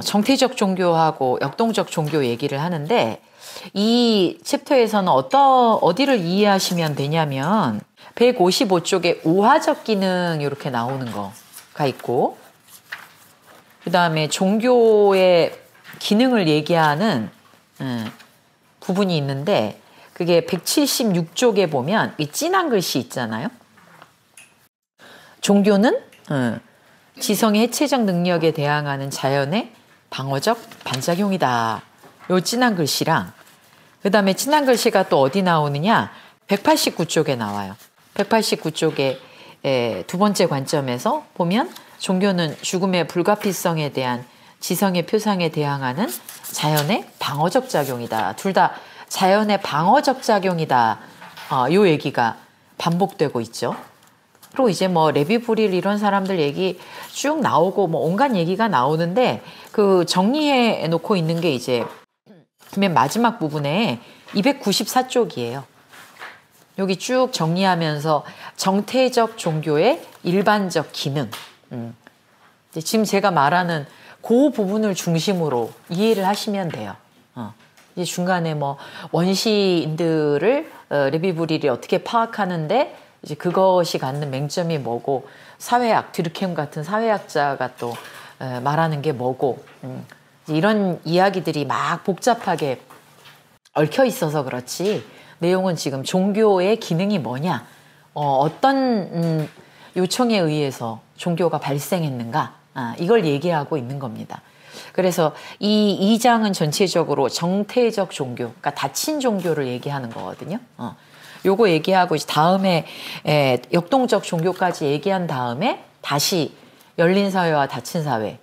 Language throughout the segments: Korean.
정태적 종교하고 역동적 종교 얘기를 하는데 이 챕터에서는 어디를 이해하시면 되냐면 155쪽에 우화적 기능 이렇게 나오는 거가 있고 그 다음에 종교의 기능을 얘기하는 부분이 있는데 그게 176쪽에 보면 이 진한 글씨 있잖아요. 종교는 지성의 해체적 능력에 대항하는 자연의 방어적 반작용이다. 요 진한 글씨랑 그 다음에 진한 글씨가 또 어디 나오느냐 189쪽에 나와요. 189쪽에 두 번째 관점에서 보면 종교는 죽음의 불가피성에 대한 지성의 표상에 대항하는 자연의 방어적 작용이다. 둘 다 자연의 방어적 작용이다. 요 얘기가 반복되고 있죠. 그리고 이제 뭐 레비브릴 이런 사람들 얘기 쭉 나오고 뭐 온갖 얘기가 나오는데 그 정리해 놓고 있는 게 이제 맨 마지막 부분에 294쪽이에요. 여기 쭉 정리하면서 정태적 종교의 일반적 기능. 지금 제가 말하는 그 부분을 중심으로 이해를 하시면 돼요. 이제 중간에 뭐 원시인들을 레비브릴이 어떻게 파악하는데 이제 그것이 갖는 맹점이 뭐고 사회학, 듀르켐 같은 사회학자가 또 말하는 게 뭐고 이런 이야기들이 막 복잡하게 얽혀 있어서 그렇지 내용은 지금 종교의 기능이 뭐냐 어떤 요청에 의해서 종교가 발생했는가 이걸 얘기하고 있는 겁니다. 그래서 이 2장은 전체적으로 정태적 종교, 그러니까 닫힌 종교를 얘기하는 거거든요. 요거 얘기하고 이제 다음에 역동적 종교까지 얘기한 다음에 다시 열린 사회와 닫힌 사회,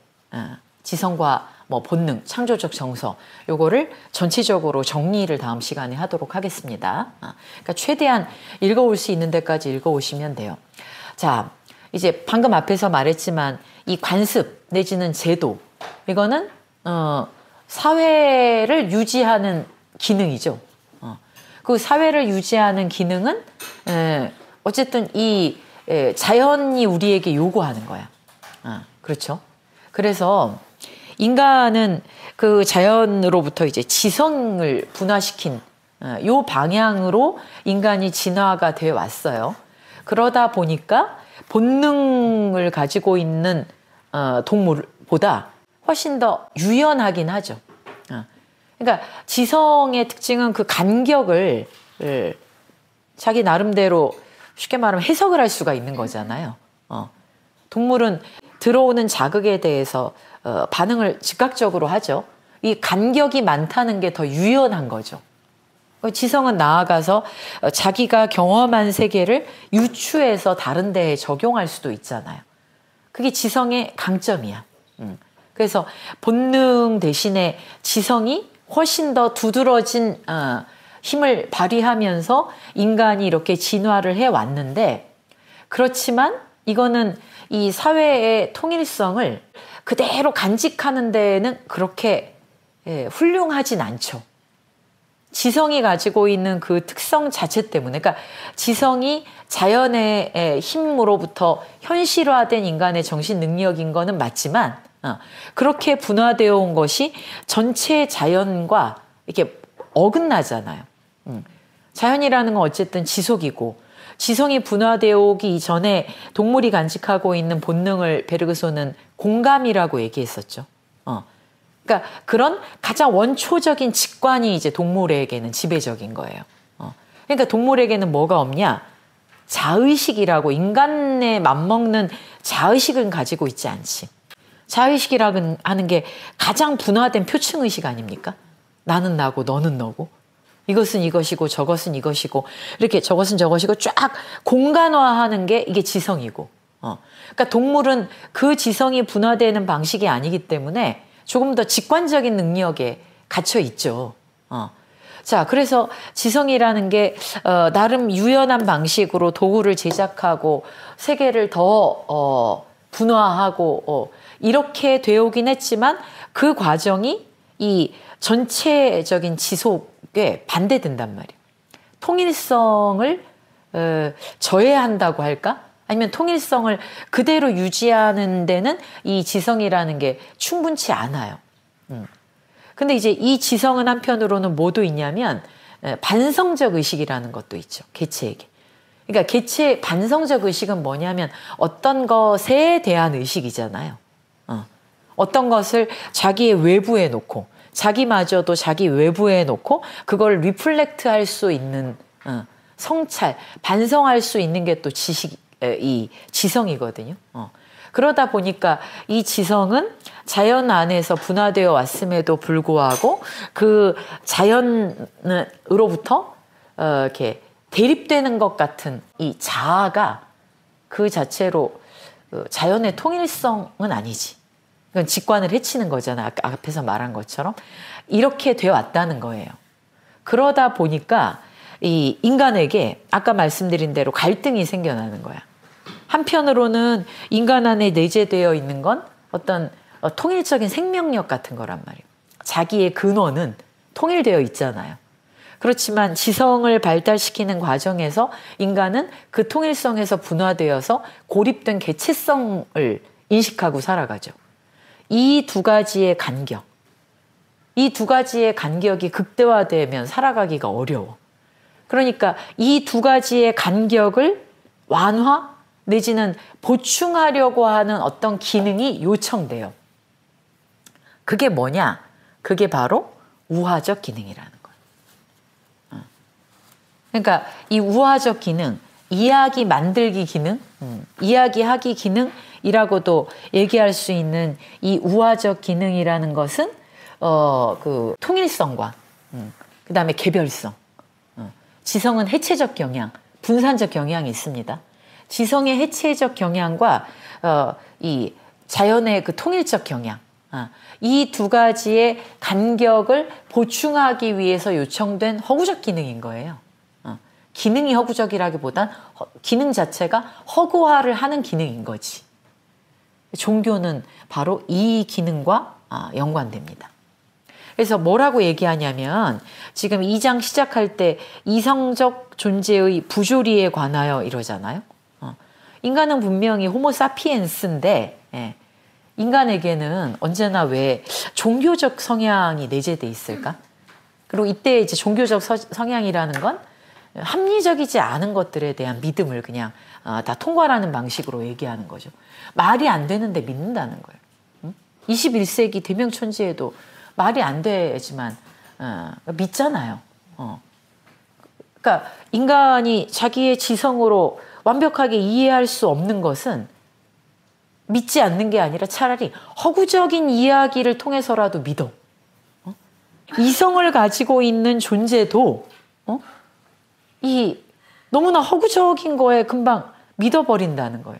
지성과 뭐 본능, 창조적 정서 요거를 전체적으로 정리를 다음 시간에 하도록 하겠습니다. 그러니까 최대한 읽어올 수 있는 데까지 읽어오시면 돼요. 자, 이제 방금 앞에서 말했지만 이 관습 내지는 제도 이거는 사회를 유지하는 기능이죠. 그 사회를 유지하는 기능은 어쨌든 이 자연이 우리에게 요구하는 거야. 그렇죠? 그래서 인간은 그 자연으로부터 이제 지성을 분화시킨 요 방향으로 인간이 진화가 되어 왔어요. 그러다 보니까 본능을 가지고 있는 동물보다 훨씬 더 유연하긴 하죠. 그러니까 지성의 특징은 그 간격을 자기 나름대로 쉽게 말하면 해석을 할 수가 있는 거잖아요. 동물은 들어오는 자극에 대해서 반응을 즉각적으로 하죠. 이 간격이 많다는 게 더 유연한 거죠. 지성은 나아가서 자기가 경험한 세계를 유추해서 다른 데에 적용할 수도 있잖아요. 그게 지성의 강점이야. 그래서 본능 대신에 지성이 훨씬 더 두드러진 힘을 발휘하면서 인간이 이렇게 진화를 해왔는데 그렇지만 이거는 이 사회의 통일성을 그대로 간직하는 데는 그렇게 훌륭하진 않죠. 지성이 가지고 있는 그 특성 자체 때문에 그러니까 지성이 자연의 힘으로부터 현실화된 인간의 정신 능력인 거는 맞지만 그렇게 분화되어 온 것이 전체 자연과 이렇게 어긋나잖아요. 자연이라는 건 어쨌든 지속이고 지성이 분화되어 오기 이전에 동물이 간직하고 있는 본능을 베르그소는 공감이라고 얘기했었죠. 그러니까 그런 가장 원초적인 직관이 이제 동물에게는 지배적인 거예요. 그러니까 동물에게는 뭐가 없냐? 자의식이라고 인간에 맞먹는 자의식은 가지고 있지 않지. 자의식이라고 하는 게 가장 분화된 표층의식 아닙니까? 나는 나고 너는 너고 이것은 이것이고 저것은 이것이고 이렇게 저것은 저것이고 쫙 공간화하는 게 이게 지성이고 그러니까 동물은 그 지성이 분화되는 방식이 아니기 때문에 조금 더 직관적인 능력에 갇혀 있죠. 자, 그래서 지성이라는 게 나름 유연한 방식으로 도구를 제작하고 세계를 더 분화하고 이렇게 되어오긴 했지만 그 과정이 이 전체적인 지속에 반대된단 말이에요. 통일성을 저해한다고 할까? 아니면 통일성을 그대로 유지하는 데는 이 지성이라는 게 충분치 않아요. 근데 이제 이 지성은 한편으로는 뭐도 있냐면 반성적 의식이라는 것도 있죠. 개체에게. 그러니까 개체 반성적 의식은 뭐냐면 어떤 것에 대한 의식이잖아요. 어떤 것을 자기의 외부에 놓고 자기마저도 자기 외부에 놓고 그걸 리플렉트 할 수 있는 성찰, 반성할 수 있는 게 또 이 지성이거든요. 그러다 보니까 이 지성은 자연 안에서 분화되어 왔음에도 불구하고 그 자연으로부터 이렇게 대립되는 것 같은 이 자아가 그 자체로 자연의 통일성은 아니지. 이건 직관을 해치는 거잖아. 아까 앞에서 말한 것처럼. 이렇게 되어 왔다는 거예요. 그러다 보니까 이 인간에게 아까 말씀드린 대로 갈등이 생겨나는 거야. 한편으로는 인간 안에 내재되어 있는 건 어떤 통일적인 생명력 같은 거란 말이에요. 자기의 근원은 통일되어 있잖아요. 그렇지만 지성을 발달시키는 과정에서 인간은 그 통일성에서 분화되어서 고립된 개체성을 인식하고 살아가죠. 이 두 가지의 간격, 이 두 가지의 간격이 극대화되면 살아가기가 어려워. 그러니까 이 두 가지의 간격을 완화 내지는 보충하려고 하는 어떤 기능이 요청돼요. 그게 뭐냐? 그게 바로 우화적 기능이라는 거예요. 그러니까 이 우화적 기능, 이야기 만들기 기능, 이야기하기 기능이라고도 얘기할 수 있는 이 우화적 기능이라는 것은 그 통일성과 그다음에 개별성, 지성은 해체적 경향, 분산적 경향이 있습니다. 지성의 해체적 경향과 이 자연의 그 통일적 경향, 이 두 가지의 간격을 보충하기 위해서 요청된 허구적 기능인 거예요. 기능이 허구적이라기보단 기능 자체가 허구화를 하는 기능인 거지. 종교는 바로 이 기능과 연관됩니다. 그래서 뭐라고 얘기하냐면 지금 2장 시작할 때 이성적 존재의 부조리에 관하여 이러잖아요. 인간은 분명히 호모사피엔스인데 인간에게는 언제나 왜 종교적 성향이 내재돼 있을까? 그리고 이때 이제 종교적 성향이라는 건 합리적이지 않은 것들에 대한 믿음을 그냥 다 통과하는 방식으로 얘기하는 거죠. 말이 안 되는데 믿는다는 거예요. 21세기 대명천지에도 말이 안 되지만 믿잖아요. 그러니까 인간이 자기의 지성으로 완벽하게 이해할 수 없는 것은 믿지 않는 게 아니라 차라리 허구적인 이야기를 통해서라도 믿어. 이성을 가지고 있는 존재도 이 너무나 허구적인 거에 금방 믿어버린다는 거예요.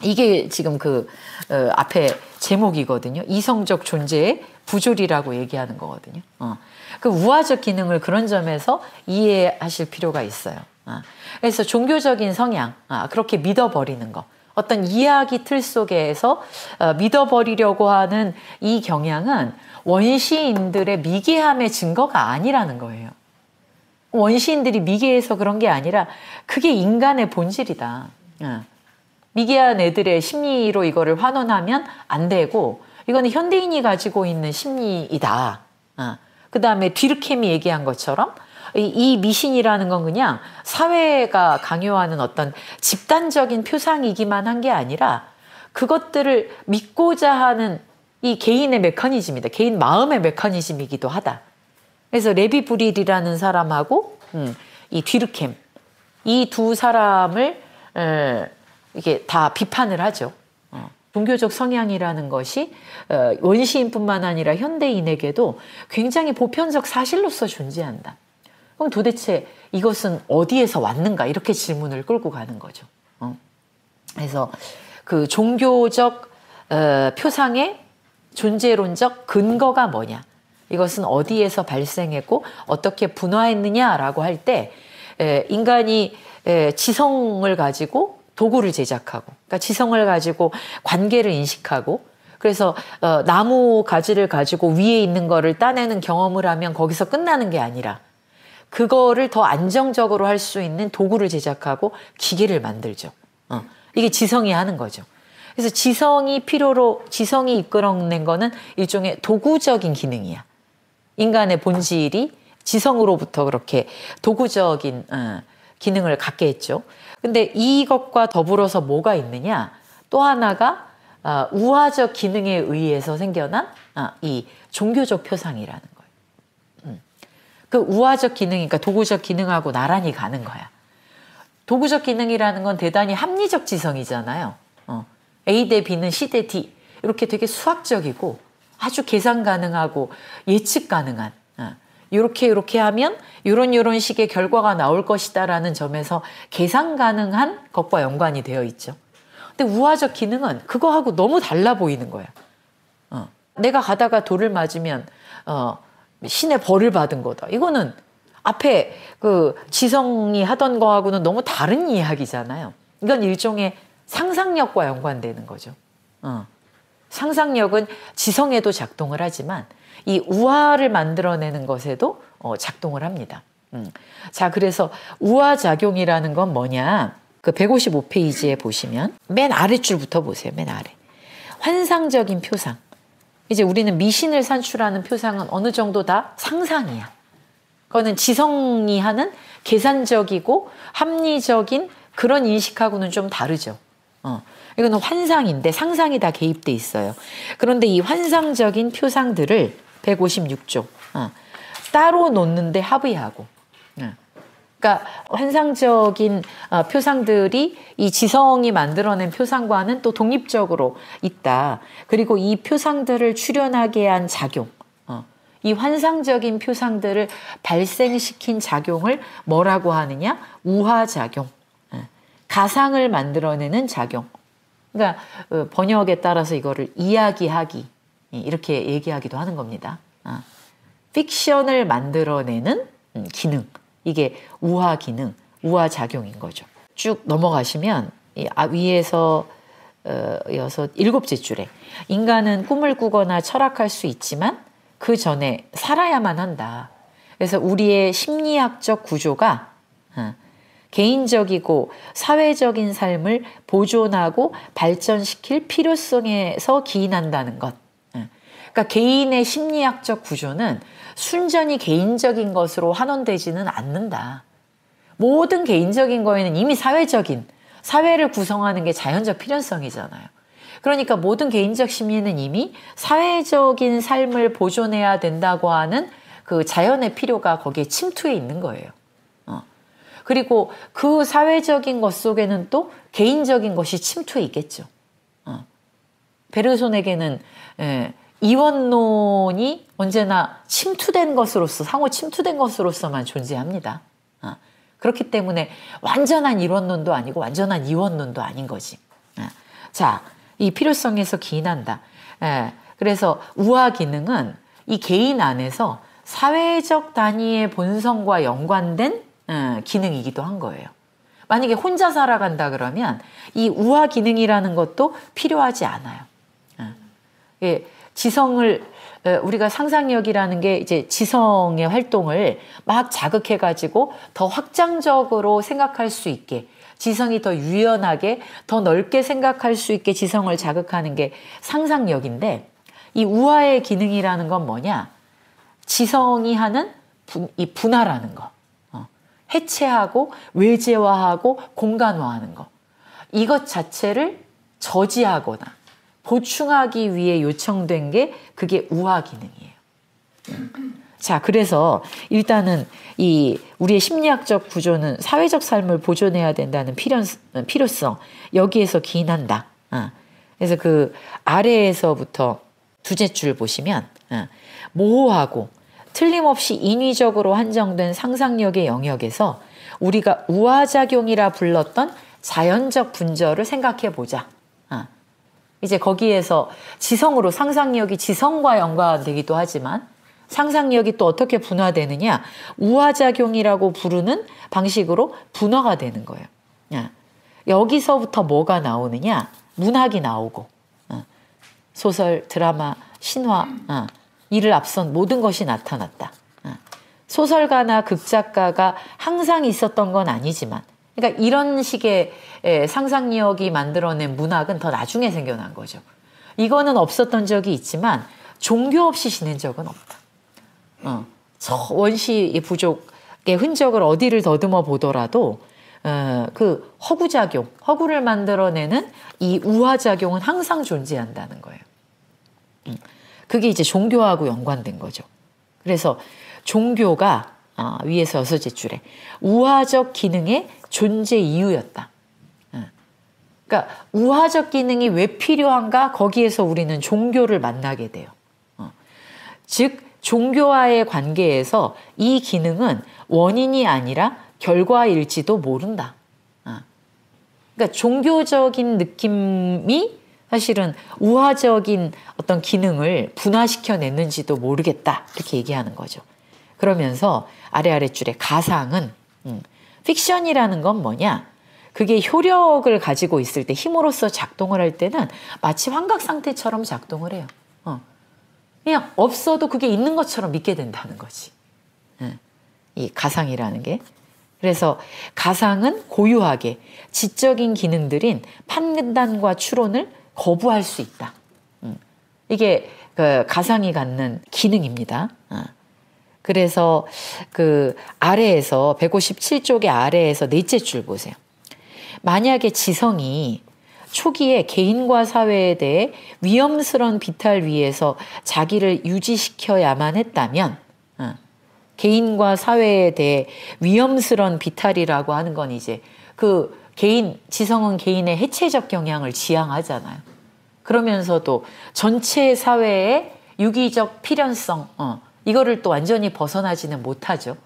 이게 지금 그 앞에 제목이거든요. 이성적 존재의 부조리라고 얘기하는 거거든요. 그 우화적 기능을 그런 점에서 이해하실 필요가 있어요. 그래서 종교적인 성향, 그렇게 믿어버리는 거, 어떤 이야기 틀 속에서 믿어버리려고 하는 이 경향은 원시인들의 미개함의 증거가 아니라는 거예요. 원시인들이 미개해서 그런 게 아니라 그게 인간의 본질이다. 미개한 애들의 심리로 이거를 환원하면 안 되고 이거는 현대인이 가지고 있는 심리이다. 그 다음에 뒤르켐이 얘기한 것처럼 이 미신이라는 건 그냥 사회가 강요하는 어떤 집단적인 표상이기만 한 게 아니라 그것들을 믿고자 하는 이 개인의 메커니즘이다. 개인 마음의 메커니즘이기도 하다. 그래서 레비 브릴이라는 사람하고 이 뒤르켐 이 두 사람을 이게 다 비판을 하죠. 종교적 성향이라는 것이 원시인뿐만 아니라 현대인에게도 굉장히 보편적 사실로서 존재한다. 그럼 도대체 이것은 어디에서 왔는가 이렇게 질문을 끌고 가는 거죠. 그래서 그 종교적 표상의 존재론적 근거가 뭐냐? 이것은 어디에서 발생했고 어떻게 분화했느냐라고 할 때 인간이 지성을 가지고 도구를 제작하고, 그러니까 지성을 가지고 관계를 인식하고, 그래서 나무 가지를 가지고 위에 있는 거를 따내는 경험을 하면 거기서 끝나는 게 아니라 그거를 더 안정적으로 할 수 있는 도구를 제작하고 기계를 만들죠. 이게 지성이 하는 거죠. 그래서 지성이 지성이 이끌어낸 거는 일종의 도구적인 기능이야. 인간의 본질이 지성으로부터 그렇게 도구적인 기능을 갖게 했죠. 근데 이것과 더불어서 뭐가 있느냐? 또 하나가 우화적 기능에 의해서 생겨난 이 종교적 표상이라는 거예요. 그 우화적 기능, 그러니까 도구적 기능하고 나란히 가는 거야. 도구적 기능이라는 건 대단히 합리적 지성이잖아요. A 대 B는 C 대 D 이렇게 되게 수학적이고 아주 계산 가능하고 예측 가능한 이렇게 하면 이런 식의 결과가 나올 것이다라는 점에서 계산 가능한 것과 연관이 되어 있죠. 근데 우화적 기능은 그거하고 너무 달라 보이는 거야. 내가 가다가 돌을 맞으면 신의 벌을 받은 거다. 이거는 앞에 그 지성이 하던 거하고는 너무 다른 이야기잖아요. 이건 일종의 상상력과 연관되는 거죠. 상상력은 지성에도 작동을 하지만 이 우화를 만들어내는 것에도 작동을 합니다. 자, 그래서 우화작용이라는 건 뭐냐? 그 155페이지에 보시면 맨 아래줄부터 보세요. 맨 아래. 환상적인 표상. 이제 우리는 미신을 산출하는 표상은 어느 정도 다 상상이야. 그거는 지성이 하는 계산적이고 합리적인 그런 인식하고는 좀 다르죠. 이거는 환상인데 상상이 다 개입돼 있어요. 그런데 이 환상적인 표상들을 156조 따로 놓는데 합의하고, 그러니까 환상적인 표상들이 이 지성이 만들어낸 표상과는 또 독립적으로 있다. 그리고 이 표상들을 출현하게 한 작용, 이 환상적인 표상들을 발생시킨 작용을 뭐라고 하느냐? 우화작용, 가상을 만들어내는 작용. 그러니까 번역에 따라서 이거를 이야기하기 이렇게 얘기하기도 하는 겁니다. 픽션을 만들어내는 기능, 이게 우화 기능, 우화 작용인 거죠. 쭉 넘어가시면 위에서 이어서 7째 줄에 인간은 꿈을 꾸거나 철학할 수 있지만 그 전에 살아야만 한다. 그래서 우리의 심리학적 구조가 개인적이고 사회적인 삶을 보존하고 발전시킬 필요성에서 기인한다는 것. 그러니까 개인의 심리학적 구조는 순전히 개인적인 것으로 환원되지는 않는다. 모든 개인적인 거에는 이미 사회를 구성하는 게 자연적 필연성이잖아요. 그러니까 모든 개인적 심리는 이미 사회적인 삶을 보존해야 된다고 하는 그 자연의 필요가 거기에 침투해 있는 거예요. 그리고 그 사회적인 것 속에는 또 개인적인 것이 침투해 있겠죠. 베르손에게는 이원론이 언제나 침투된 것으로서, 상호 침투된 것으로서만 존재합니다. 그렇기 때문에 완전한 이원론도 아니고 완전한 이원론도 아닌 거지. 자, 이 필요성에서 기인한다. 그래서 우화 기능은 이 개인 안에서 사회적 단위의 본성과 연관된 기능이기도 한 거예요. 만약에 혼자 살아간다 그러면 이 우화 기능이라는 것도 필요하지 않아요. 지성을 우리가 상상력이라는 게 이제 지성의 활동을 막 자극해가지고 더 확장적으로 생각할 수 있게, 지성이 더 유연하게 더 넓게 생각할 수 있게 지성을 자극하는 게 상상력인데, 이 우화의 기능이라는 건 뭐냐? 지성이 하는 이 분할하는 거, 해체하고 외제화하고 공간화하는 거, 이것 자체를 저지하거나 보충하기 위해 요청된 게 그게 우화 기능이에요. 자, 그래서 일단은 이 우리의 심리학적 구조는 사회적 삶을 보존해야 된다는 필요성, 여기에서 기인한다. 그래서 그 아래에서부터 두째 줄 보시면 모호하고 틀림없이 인위적으로 한정된 상상력의 영역에서 우리가 우화작용이라 불렀던 자연적 분절을 생각해 보자. 이제 거기에서 지성으로, 상상력이 지성과 연관되기도 하지만 상상력이 또 어떻게 분화되느냐? 우화작용이라고 부르는 방식으로 분화가 되는 거예요. 여기서부터 뭐가 나오느냐? 문학이 나오고, 소설, 드라마, 신화, 이를 앞선 모든 것이 나타났다. 소설가나 극작가가 항상 있었던 건 아니지만 그러니까 이런 식의 상상력이 만들어낸 문학은 더 나중에 생겨난 거죠. 이거는 없었던 적이 있지만 종교 없이 지낸 적은 없다. 저 원시 부족의 흔적을 어디를 더듬어 보더라도 그 허구작용, 허구를 만들어내는 이 우화작용은 항상 존재한다는 거예요. 그게 이제 종교하고 연관된 거죠. 그래서 종교가 위에서 6째 줄에 우화적 기능의 존재 이유였다. 그러니까 우화적 기능이 왜 필요한가? 거기에서 우리는 종교를 만나게 돼요. 즉 종교와의 관계에서 이 기능은 원인이 아니라 결과일지도 모른다. 그러니까 종교적인 느낌이 사실은 우화적인 어떤 기능을 분화시켜냈는지도 모르겠다. 이렇게 얘기하는 거죠. 그러면서 아래줄에 가상은 픽션이라는 건 뭐냐? 그게 효력을 가지고 있을 때 힘으로써 작동을 할 때는 마치 환각 상태처럼 작동을 해요. 그냥 없어도 그게 있는 것처럼 믿게 된다는 거지. 이 가상이라는 게. 그래서 가상은 고유하게 지적인 기능들인 판단과 추론을 거부할 수 있다. 이게 그 가상이 갖는 기능입니다. 그래서 그 아래에서 157쪽의 아래에서 4째 줄 보세요. 만약에 지성이 초기에 개인과 사회에 대해 위험스러운 비탈 위에서 자기를 유지시켜야만 했다면 개인과 사회에 대해 위험스러운 비탈이라고 하는 건 이제 그 개인, 지성은 개인의 해체적 경향을 지향하잖아요. 그러면서도 전체 사회의 유기적 필연성, 이거를 또 완전히 벗어나지는 못하죠.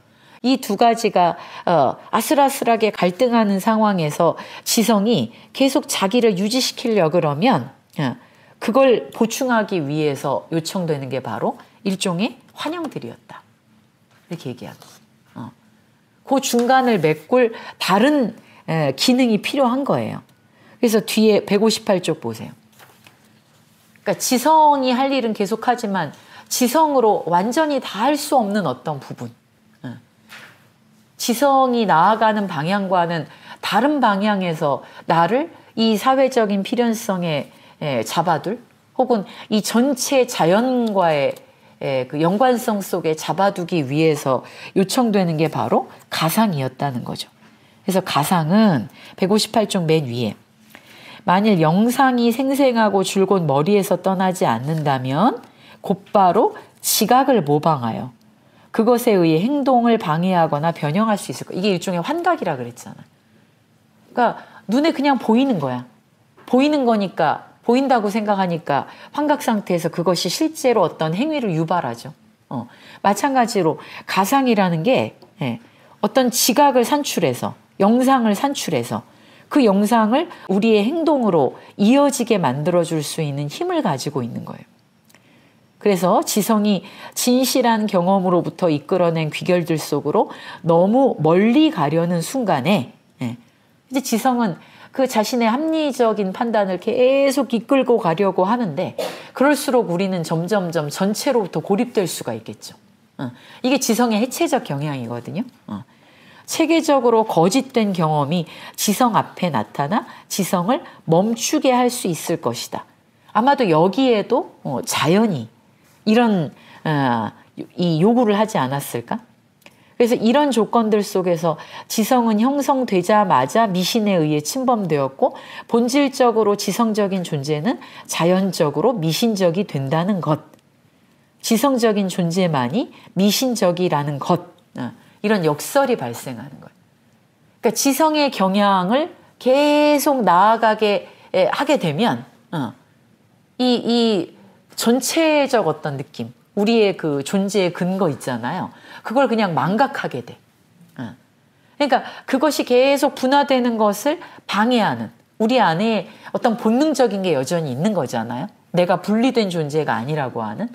이 두 가지가 아슬아슬하게 갈등하는 상황에서 지성이 계속 자기를 유지시키려 그러면 그걸 보충하기 위해서 요청되는 게 바로 일종의 환영들이었다. 이렇게 얘기하고 그 중간을 메꿀 다른 기능이 필요한 거예요. 그래서 뒤에 158쪽 보세요. 그러니까 지성이 할 일은 계속하지만 지성으로 완전히 다 할 수 없는 어떤 부분, 지성이 나아가는 방향과는 다른 방향에서 나를 이 사회적인 필연성에 잡아둘, 혹은 이 전체 자연과의 그 연관성 속에 잡아두기 위해서 요청되는 게 바로 가상이었다는 거죠. 그래서 가상은 158쪽 맨 위에 만일 영상이 생생하고 줄곧 머리에서 떠나지 않는다면 곧바로 지각을 모방하여 그것에 의해 행동을 방해하거나 변형할 수 있을 거야. 이게 일종의 환각이라 그랬잖아. 그러니까 눈에 그냥 보이는 거야. 보이는 거니까, 보인다고 생각하니까 환각 상태에서 그것이 실제로 어떤 행위를 유발하죠. 마찬가지로 가상이라는 게 어떤 지각을 산출해서, 영상을 산출해서 그 영상을 우리의 행동으로 이어지게 만들어줄 수 있는 힘을 가지고 있는 거예요. 그래서 지성이 진실한 경험으로부터 이끌어낸 귀결들 속으로 너무 멀리 가려는 순간에 이제 지성은 그 자신의 합리적인 판단을 계속 이끌고 가려고 하는데 그럴수록 우리는 점점점 전체로부터 고립될 수가 있겠죠. 이게 지성의 해체적 경향이거든요. 체계적으로 거짓된 경험이 지성 앞에 나타나 지성을 멈추게 할 수 있을 것이다. 아마도 여기에도 자연이 이런 이 요구를 하지 않았을까? 그래서 이런 조건들 속에서 지성은 형성되자마자 미신에 의해 침범되었고 본질적으로 지성적인 존재는 자연적으로 미신적이 된다는 것. 지성적인 존재만이 미신적이라는 것. 이런 역설이 발생하는 거예요. 그러니까 지성의 경향을 계속 나아가게 하게 되면 이 전체적 어떤 느낌, 우리의 그 존재의 근거 있잖아요. 그걸 그냥 망각하게 돼. 그러니까 그것이 계속 분화되는 것을 방해하는 우리 안에 어떤 본능적인 게 여전히 있는 거잖아요. 내가 분리된 존재가 아니라고 하는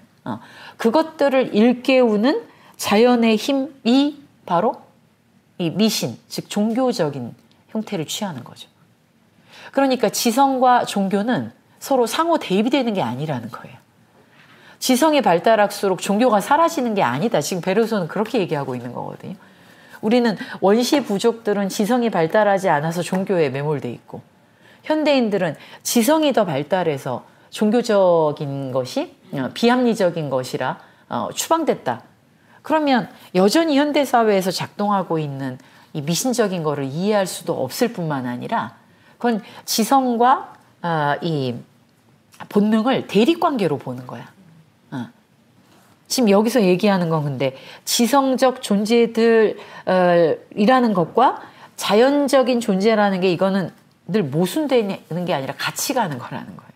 그것들을 일깨우는 자연의 힘이 바로 이 미신, 즉 종교적인 형태를 취하는 거죠. 그러니까 지성과 종교는 서로 상호 대비되는 게 아니라는 거예요. 지성이 발달할수록 종교가 사라지는 게 아니다. 지금 베르소는 그렇게 얘기하고 있는 거거든요. 우리는 원시 부족들은 지성이 발달하지 않아서 종교에 매몰돼 있고, 현대인들은 지성이 더 발달해서 종교적인 것이 비합리적인 것이라 추방됐다. 그러면 여전히 현대사회에서 작동하고 있는 이 미신적인 거를 이해할 수도 없을 뿐만 아니라 그건 지성과 이 본능을 대립관계로 보는 거야. 지금 여기서 얘기하는 건 근데 지성적 존재들이라는 것과 자연적인 존재라는 게 이거는 늘 모순되는 게 아니라 같이 가는 거라는 거예요.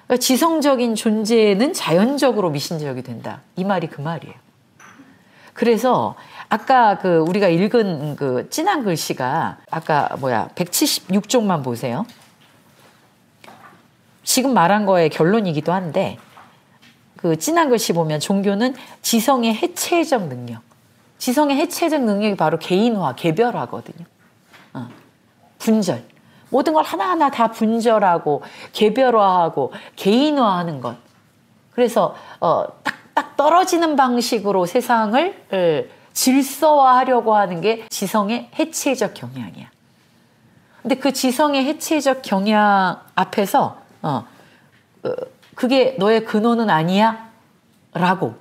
그러니까 지성적인 존재는 자연적으로 미신적이 된다. 이 말이 그 말이에요. 그래서 아까 그 우리가 읽은 그 진한 글씨가 아까 176쪽만 보세요. 지금 말한 거의 결론이기도 한데 그 진한 글씨 보면 종교는 지성의 해체적 능력. 지성의 해체적 능력이 바로 개인화, 개별화거든요. 분절. 모든 걸 하나하나 다 분절하고 개별화하고 개인화하는 것. 그래서 딱 떨어지는 방식으로 세상을 질서화하려고 하는 게 지성의 해체적 경향이야. 근데 그 지성의 해체적 경향 앞에서 그게 너의 근원은 아니야? 라고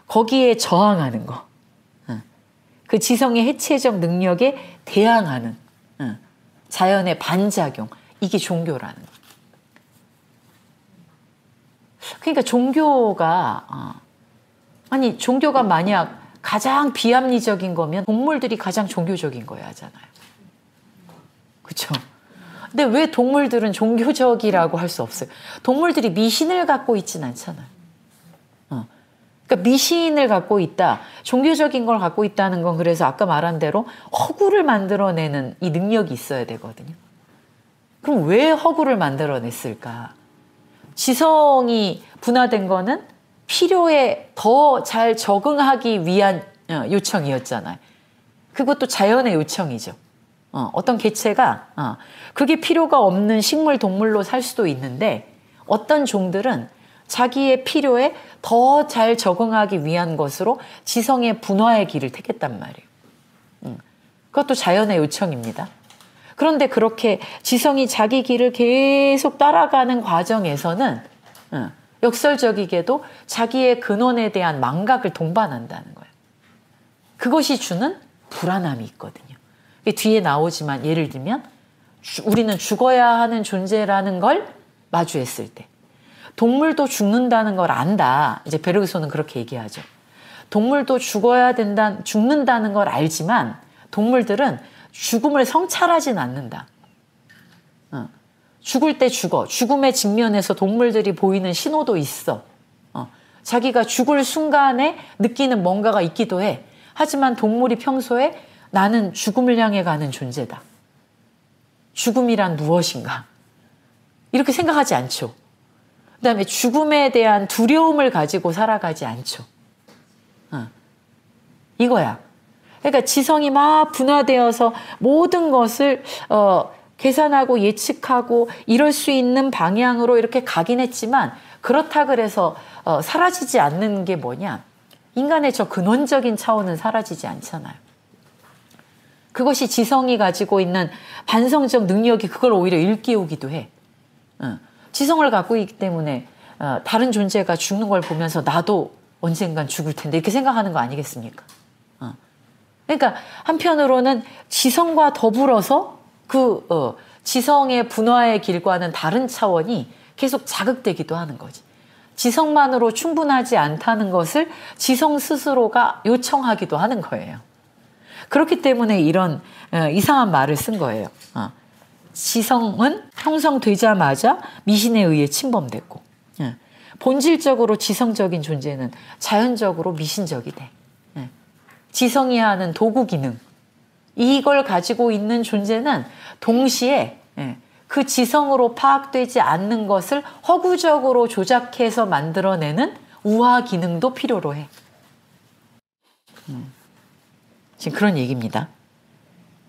거기에 저항하는 거. 그 지성의 해체적 능력에 대항하는 자연의 반작용. 이게 종교라는 거. 그러니까 종교가 만약 가장 비합리적인 거면 동물들이 가장 종교적인 거야 하잖아요. 그렇죠? 근데 왜 동물들은 종교적이라고 할 수 없어요? 동물들이 미신을 갖고 있진 않잖아요. 그러니까 미신을 갖고 있다, 종교적인 걸 갖고 있다는 건 그래서 아까 말한 대로 허구를 만들어내는 이 능력이 있어야 되거든요. 그럼 왜 허구를 만들어냈을까? 지성이 분화된 거는 필요에 더 잘 적응하기 위한 요청이었잖아요. 그것도 자연의 요청이죠. 어떤 개체가 그게 필요가 없는 식물, 동물로 살 수도 있는데 어떤 종들은 자기의 필요에 더 잘 적응하기 위한 것으로 지성의 분화의 길을 택했단 말이에요. 그것도 자연의 요청입니다. 그런데 그렇게 지성이 자기 길을 계속 따라가는 과정에서는 역설적이게도 자기의 근원에 대한 망각을 동반한다는 거예요. 그것이 주는 불안함이 있거든요. 뒤에 나오지만 예를 들면 우리는 죽어야 하는 존재라는 걸 마주했을 때 동물도 죽는다는 걸 안다. 이제 베르그소는 그렇게 얘기하죠. 동물도 죽는다는 걸 알지만 동물들은 죽음을 성찰하진 않는다. 죽을 때 죽어. 죽음의 직면에서 동물들이 보이는 신호도 있어. 자기가 죽을 순간에 느끼는 뭔가가 있기도 해. 하지만 동물이 평소에 나는 죽음을 향해 가는 존재다. 죽음이란 무엇인가? 이렇게 생각하지 않죠. 그 다음에 죽음에 대한 두려움을 가지고 살아가지 않죠. 이거야. 그러니까 지성이 막 분화되어서 모든 것을 계산하고 예측하고 이럴 수 있는 방향으로 이렇게 가긴 했지만 그렇다 그래서 사라지지 않는 게 뭐냐? 인간의 저 근원적인 차원은 사라지지 않잖아요. 그것이 지성이 가지고 있는 반성적 능력이 그걸 오히려 일깨우기도 해. 지성을 갖고 있기 때문에 다른 존재가 죽는 걸 보면서 나도 언젠간 죽을 텐데 이렇게 생각하는 거 아니겠습니까? 그러니까 한편으로는 지성과 더불어서 지성의 분화의 길과는 다른 차원이 계속 자극되기도 하는 거지. 지성만으로 충분하지 않다는 것을 지성 스스로가 요청하기도 하는 거예요. 그렇기 때문에 이런 이상한 말을 쓴 거예요. 지성은 형성되자마자 미신에 의해 침범됐고 본질적으로 지성적인 존재는 자연적으로 미신적이 돼. 지성이 하는 도구 기능, 이걸 가지고 있는 존재는 동시에 그 지성으로 파악되지 않는 것을 허구적으로 조작해서 만들어내는 우화 기능도 필요로 해. 지금 그런 얘기입니다.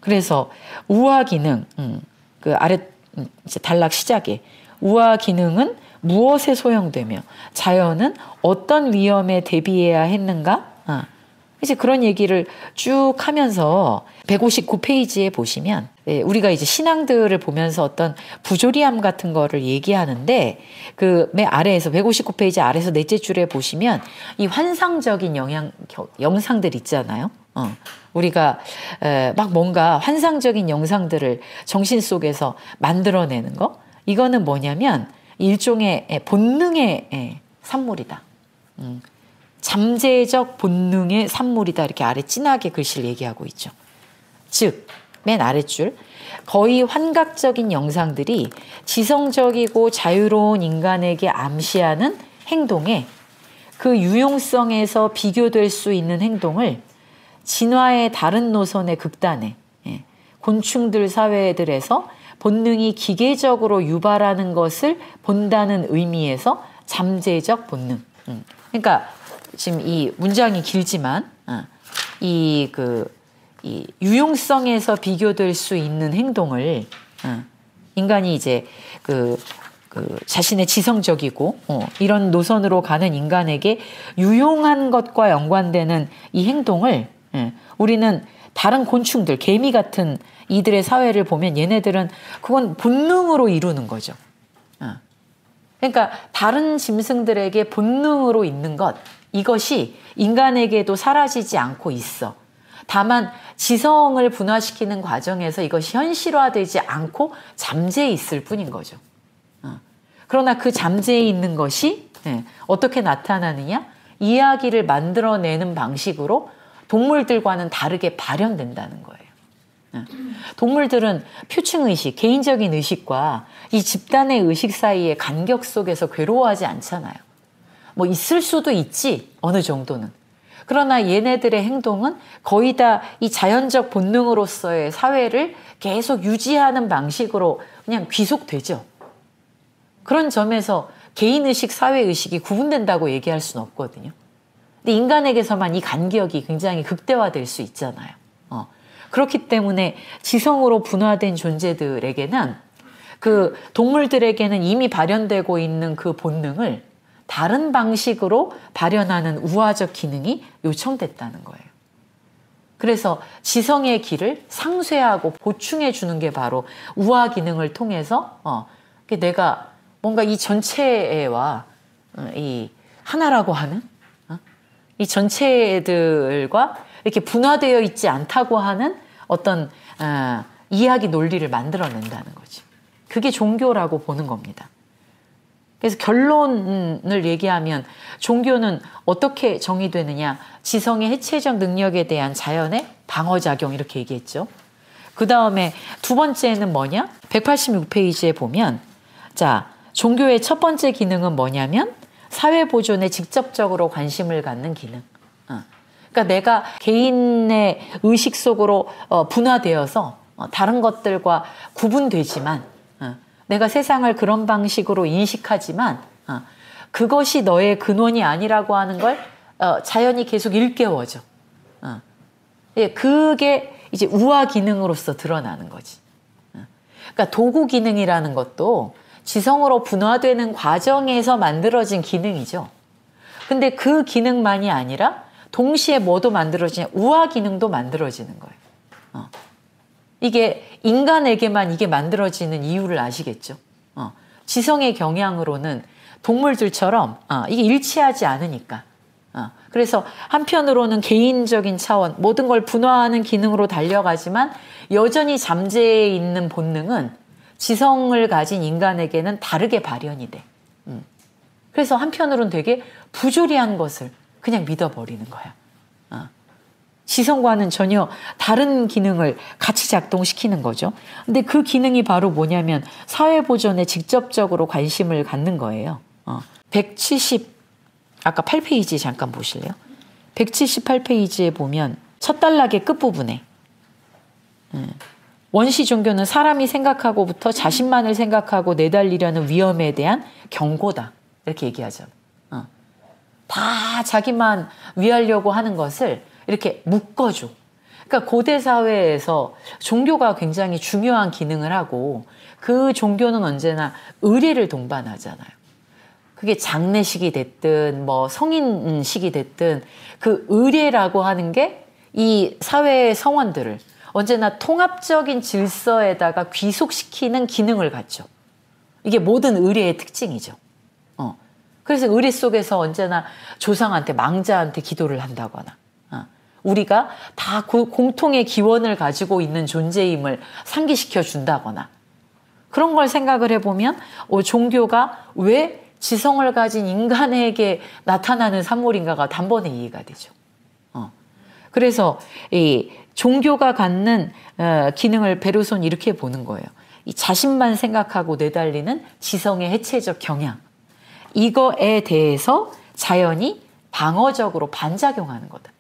그래서 우화 기능, 그 아래 이제 단락 시작에 우화 기능은 무엇에 소용되며 자연은 어떤 위험에 대비해야 했는가? 이제 그런 얘기를 쭉 하면서 159페이지에 보시면 우리가 이제 신앙들을 보면서 어떤 부조리함 같은 거를 얘기하는데 그 맨 아래에서 159페이지 아래에서 넷째 줄에 보시면 이 환상적인 영상들 있잖아요. 우리가 막 뭔가 환상적인 영상들을 정신 속에서 만들어내는 거, 이거는 뭐냐면 일종의 본능의 산물이다. 잠재적 본능의 산물이다. 이렇게 아래 진하게 글씨를 얘기하고 있죠. 즉, 맨 아랫줄, 거의 환각적인 영상들이 지성적이고 자유로운 인간에게 암시하는 행동에 그 유용성에서 비교될 수 있는 행동을 진화의 다른 노선의 극단에 곤충들 사회들에서 본능이 기계적으로 유발하는 것을 본다는 의미에서 잠재적 본능. 그러니까 지금 이 문장이 길지만 이 유용성에서 비교될 수 있는 행동을 인간이 이제 자신의 지성적이고 이런 노선으로 가는 인간에게 유용한 것과 연관되는 이 행동을 우리는 다른 곤충들, 개미 같은 이들의 사회를 보면 얘네들은 그건 본능으로 이루는 거죠. 그러니까 다른 짐승들에게 본능으로 있는 것, 이것이 인간에게도 사라지지 않고 있어. 다만 지성을 분화시키는 과정에서 이것이 현실화되지 않고 잠재해 있을 뿐인 거죠. 그러나 그 잠재해 있는 것이 어떻게 나타나느냐? 이야기를 만들어내는 방식으로 동물들과는 다르게 발현된다는 거예요. 동물들은 표층의식, 개인적인 의식과 이 집단의 의식 사이의 간격 속에서 괴로워하지 않잖아요. 뭐 있을 수도 있지, 어느 정도는. 그러나 얘네들의 행동은 거의 다 이 자연적 본능으로서의 사회를 계속 유지하는 방식으로 그냥 귀속되죠. 그런 점에서 개인의식, 사회의식이 구분된다고 얘기할 수는 없거든요. 근데 인간에게서만 이 간격이 굉장히 극대화될 수 있잖아요. 그렇기 때문에 지성으로 분화된 존재들에게는 그 동물들에게는 이미 발현되고 있는 그 본능을 다른 방식으로 발현하는 우화적 기능이 요청됐다는 거예요. 그래서 지성의 길을 상쇄하고 보충해 주는 게 바로 우화 기능을 통해서 내가 뭔가 이 전체와 이 하나라고 하는 이 전체들과 이렇게 분화되어 있지 않다고 하는 어떤 이야기 논리를 만들어낸다는 거지. 그게 종교라고 보는 겁니다. 그래서 결론을 얘기하면 종교는 어떻게 정의되느냐? 지성의 해체적 능력에 대한 자연의 방어작용, 이렇게 얘기했죠. 그 다음에 두 번째는 뭐냐? 186페이지에 보면 자, 종교의 첫 번째 기능은 뭐냐면 사회보존에 직접적으로 관심을 갖는 기능. 그러니까 내가 개인의 의식 속으로 분화되어서 다른 것들과 구분되지만 내가 세상을 그런 방식으로 인식하지만 그것이 너의 근원이 아니라고 하는 걸 자연이 계속 일깨워줘. 그게 이제 우화 기능으로서 드러나는 거지. 그러니까 도구 기능이라는 것도 지성으로 분화되는 과정에서 만들어진 기능이죠. 근데 그 기능만이 아니라 동시에 뭐도 만들어지냐? 우화 기능도 만들어지는 거예요. 이게 인간에게만 이게 만들어지는 이유를 아시겠죠? 지성의 경향으로는 동물들처럼 이게 일치하지 않으니까. 그래서 한편으로는 개인적인 차원, 모든 걸 분화하는 기능으로 달려가지만 여전히 잠재해 있는 본능은 지성을 가진 인간에게는 다르게 발현이 돼. 그래서 한편으로는 되게 부조리한 것을 그냥 믿어버리는 거야. 지성과는 전혀 다른 기능을 같이 작동시키는 거죠. 근데 그 기능이 바로 뭐냐면 사회보존에 직접적으로 관심을 갖는 거예요. 아까 8페이지 잠깐 보실래요? 178페이지에 보면 첫 단락의 끝부분에 원시 종교는 사람이 생각하고부터 자신만을 생각하고 내달리려는 위험에 대한 경고다. 이렇게 얘기하죠. 다 자기만 위하려고 하는 것을 이렇게 묶어줘. 그러니까 고대 사회에서 종교가 굉장히 중요한 기능을 하고 그 종교는 언제나 의리를 동반하잖아요. 그게 장례식이 됐든 뭐 성인식이 됐든 그 의례라고 하는 게 이 사회의 성원들을 언제나 통합적인 질서에다가 귀속시키는 기능을 갖죠. 이게 모든 의례의 특징이죠. 그래서 의례 속에서 언제나 조상한테, 망자한테 기도를 한다거나, 우리가 다 공통의 기원을 가지고 있는 존재임을 상기시켜 준다거나, 그런 걸 생각을 해보면 종교가 왜 지성을 가진 인간에게 나타나는 산물인가가 단번에 이해가 되죠. 그래서 이 종교가 갖는 기능을 베르손이 이렇게 보는 거예요. 이 자신만 생각하고 내달리는 지성의 해체적 경향, 이거에 대해서 자연이 방어적으로 반작용하는 거다.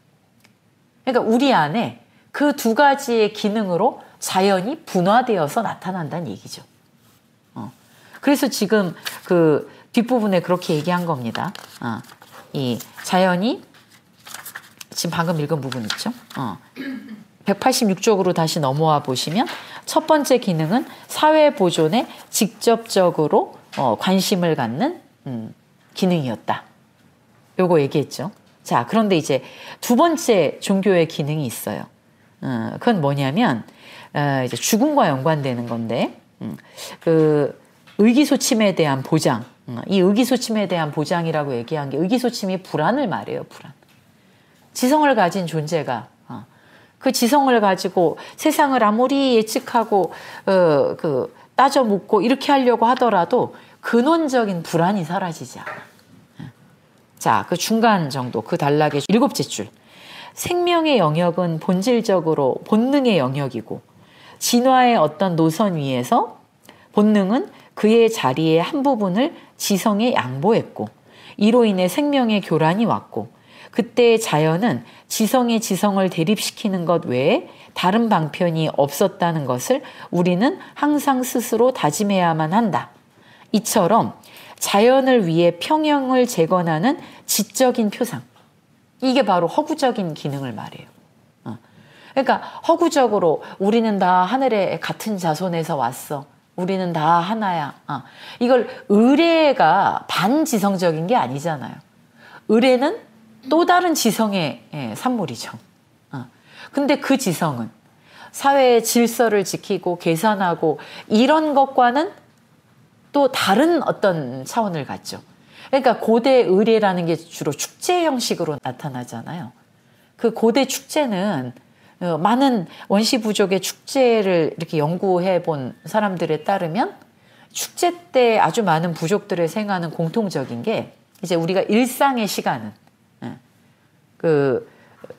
그러니까 우리 안에 그 두 가지의 기능으로 자연이 분화되어서 나타난다는 얘기죠. 그래서 지금 그 뒷부분에 그렇게 얘기한 겁니다. 이 자연이 지금 방금 읽은 부분 있죠? 186쪽으로 다시 넘어와 보시면 첫 번째 기능은 사회 보존에 직접적으로 관심을 갖는 기능이었다. 요거 얘기했죠. 자, 그런데 이제 두 번째 종교의 기능이 있어요. 그건 뭐냐면 이제 죽음과 연관되는 건데 그 의기소침에 대한 보장. 이 의기소침에 대한 보장이라고 얘기한 게 의기소침이 불안을 말해요. 불안. 지성을 가진 존재가 그 지성을 가지고 세상을 아무리 예측하고 그 따져 묻고 이렇게 하려고 하더라도 근원적인 불안이 사라지지 않아. 자, 그 중간 정도, 그 단락의 7째 줄. 생명의 영역은 본질적으로 본능의 영역이고 진화의 어떤 노선 위에서 본능은 그의 자리의 한 부분을 지성에 양보했고 이로 인해 생명의 교란이 왔고 그때의 자연은 지성의 지성을 대립시키는 것 외에 다른 방편이 없었다는 것을 우리는 항상 스스로 다짐해야만 한다. 이처럼 자연을 위해 평형을 재건하는 지적인 표상. 이게 바로 허구적인 기능을 말해요. 그러니까 허구적으로 우리는 다 하늘의 같은 자손에서 왔어. 우리는 다 하나야. 이걸 의례가 반지성적인 게 아니잖아요. 의례는 또 다른 지성의 산물이죠. 근데 그 지성은 사회의 질서를 지키고 계산하고 이런 것과는 또 다른 어떤 차원을 갖죠. 그러니까 고대 의례라는 게 주로 축제 형식으로 나타나잖아요. 그 고대 축제는 많은 원시 부족의 축제를 이렇게 연구해 본 사람들에 따르면 축제 때 아주 많은 부족들의 생활은 공통적인 게 이제 우리가 일상의 시간은 그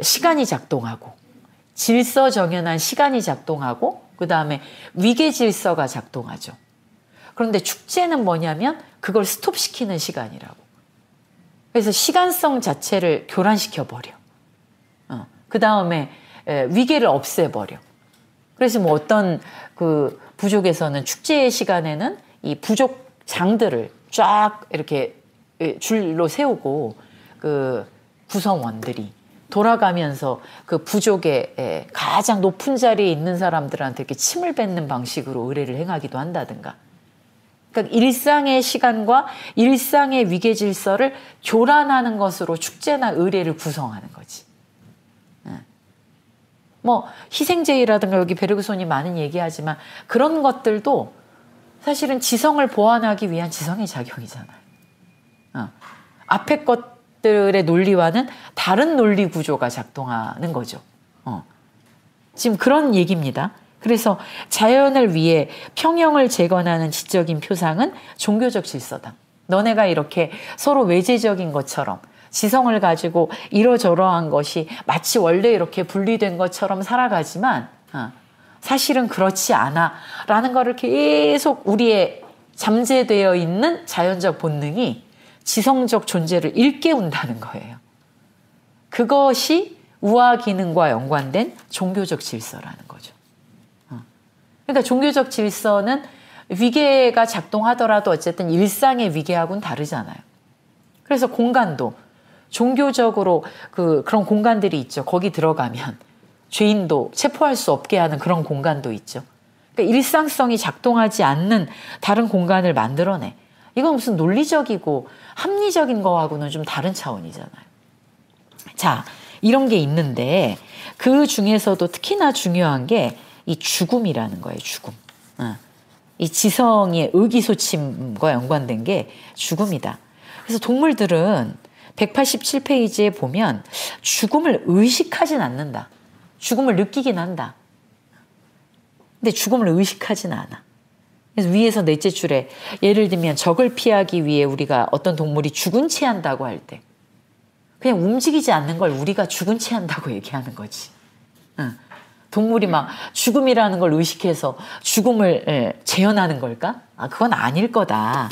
시간이 작동하고 질서 정연한 시간이 작동하고 그 다음에 위계 질서가 작동하죠. 그런데 축제는 뭐냐면 그걸 스톱시키는 시간이라고. 그래서 시간성 자체를 교란시켜 버려. 그 다음에 위계를 없애버려. 그래서 뭐 어떤 그 부족에서는 축제의 시간에는 이 부족 장들을 쫙 이렇게 줄로 세우고 그 구성원들이 돌아가면서 그 부족의 가장 높은 자리에 있는 사람들한테 이렇게 침을 뱉는 방식으로 의례를 행하기도 한다든가. 그러니까 일상의 시간과 일상의 위계 질서를 교란하는 것으로 축제나 의례를 구성하는 거지. 뭐 희생제의라든가 여기 베르그손이 많은 얘기하지만 그런 것들도 사실은 지성을 보완하기 위한 지성의 작용이잖아요. 앞에 것들의 논리와는 다른 논리 구조가 작동하는 거죠. 지금 그런 얘기입니다. 그래서 자연을 위해 평형을 재건하는 지적인 표상은 종교적 질서다. 너네가 이렇게 서로 외재적인 것처럼 지성을 가지고 이러저러한 것이 마치 원래 이렇게 분리된 것처럼 살아가지만 사실은 그렇지 않아 라는 거를 계속 우리의 잠재되어 있는 자연적 본능이 지성적 존재를 일깨운다는 거예요. 그것이 우화 기능과 연관된 종교적 질서라는 거죠. 그러니까 종교적 질서는 위계가 작동하더라도 어쨌든 일상의 위계하고는 다르잖아요. 그래서 공간도 종교적으로 그런 공간들이 있죠. 거기 들어가면 죄인도 체포할 수 없게 하는 그런 공간도 있죠. 그러니까 일상성이 작동하지 않는 다른 공간을 만들어내. 이건 무슨 논리적이고 합리적인 거하고는 좀 다른 차원이잖아요. 자, 이런 게 있는데 그 중에서도 특히나 중요한 게 이 죽음이라는 거예요. 죽음. 이 지성의 의기소침과 연관된 게 죽음이다. 그래서 동물들은 187페이지에 보면 죽음을 의식하진 않는다. 죽음을 느끼긴 한다. 근데 죽음을 의식하진 않아. 그래서 위에서 넷째 줄에 예를 들면 적을 피하기 위해 우리가 어떤 동물이 죽은 채 한다고 할 때 그냥 움직이지 않는 걸 우리가 죽은 채 한다고 얘기하는 거지. 동물이 막 죽음이라는 걸 의식해서 죽음을 재현하는 걸까? 그건 아닐 거다.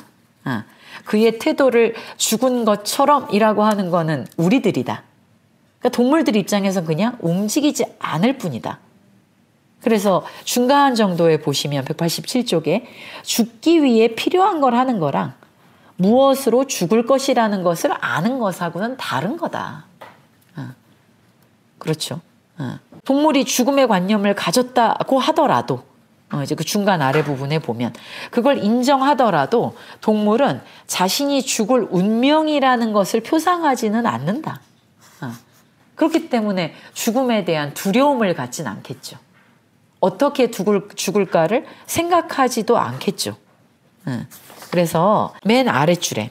그의 태도를 죽은 것처럼이라고 하는 거는 우리들이다. 그러니까 동물들 입장에서 그냥 움직이지 않을 뿐이다. 그래서 중간 정도에 보시면 187쪽에 죽기 위해 필요한 걸 하는 거랑 무엇으로 죽을 것이라는 것을 아는 것하고는 다른 거다. 그렇죠. 동물이 죽음의 관념을 가졌다고 하더라도 이제 그 중간 아래 부분에 보면 그걸 인정하더라도 동물은 자신이 죽을 운명이라는 것을 표상하지는 않는다. 그렇기 때문에 죽음에 대한 두려움을 갖진 않겠죠. 어떻게 죽을까를 생각하지도 않겠죠. 그래서 맨 아랫줄에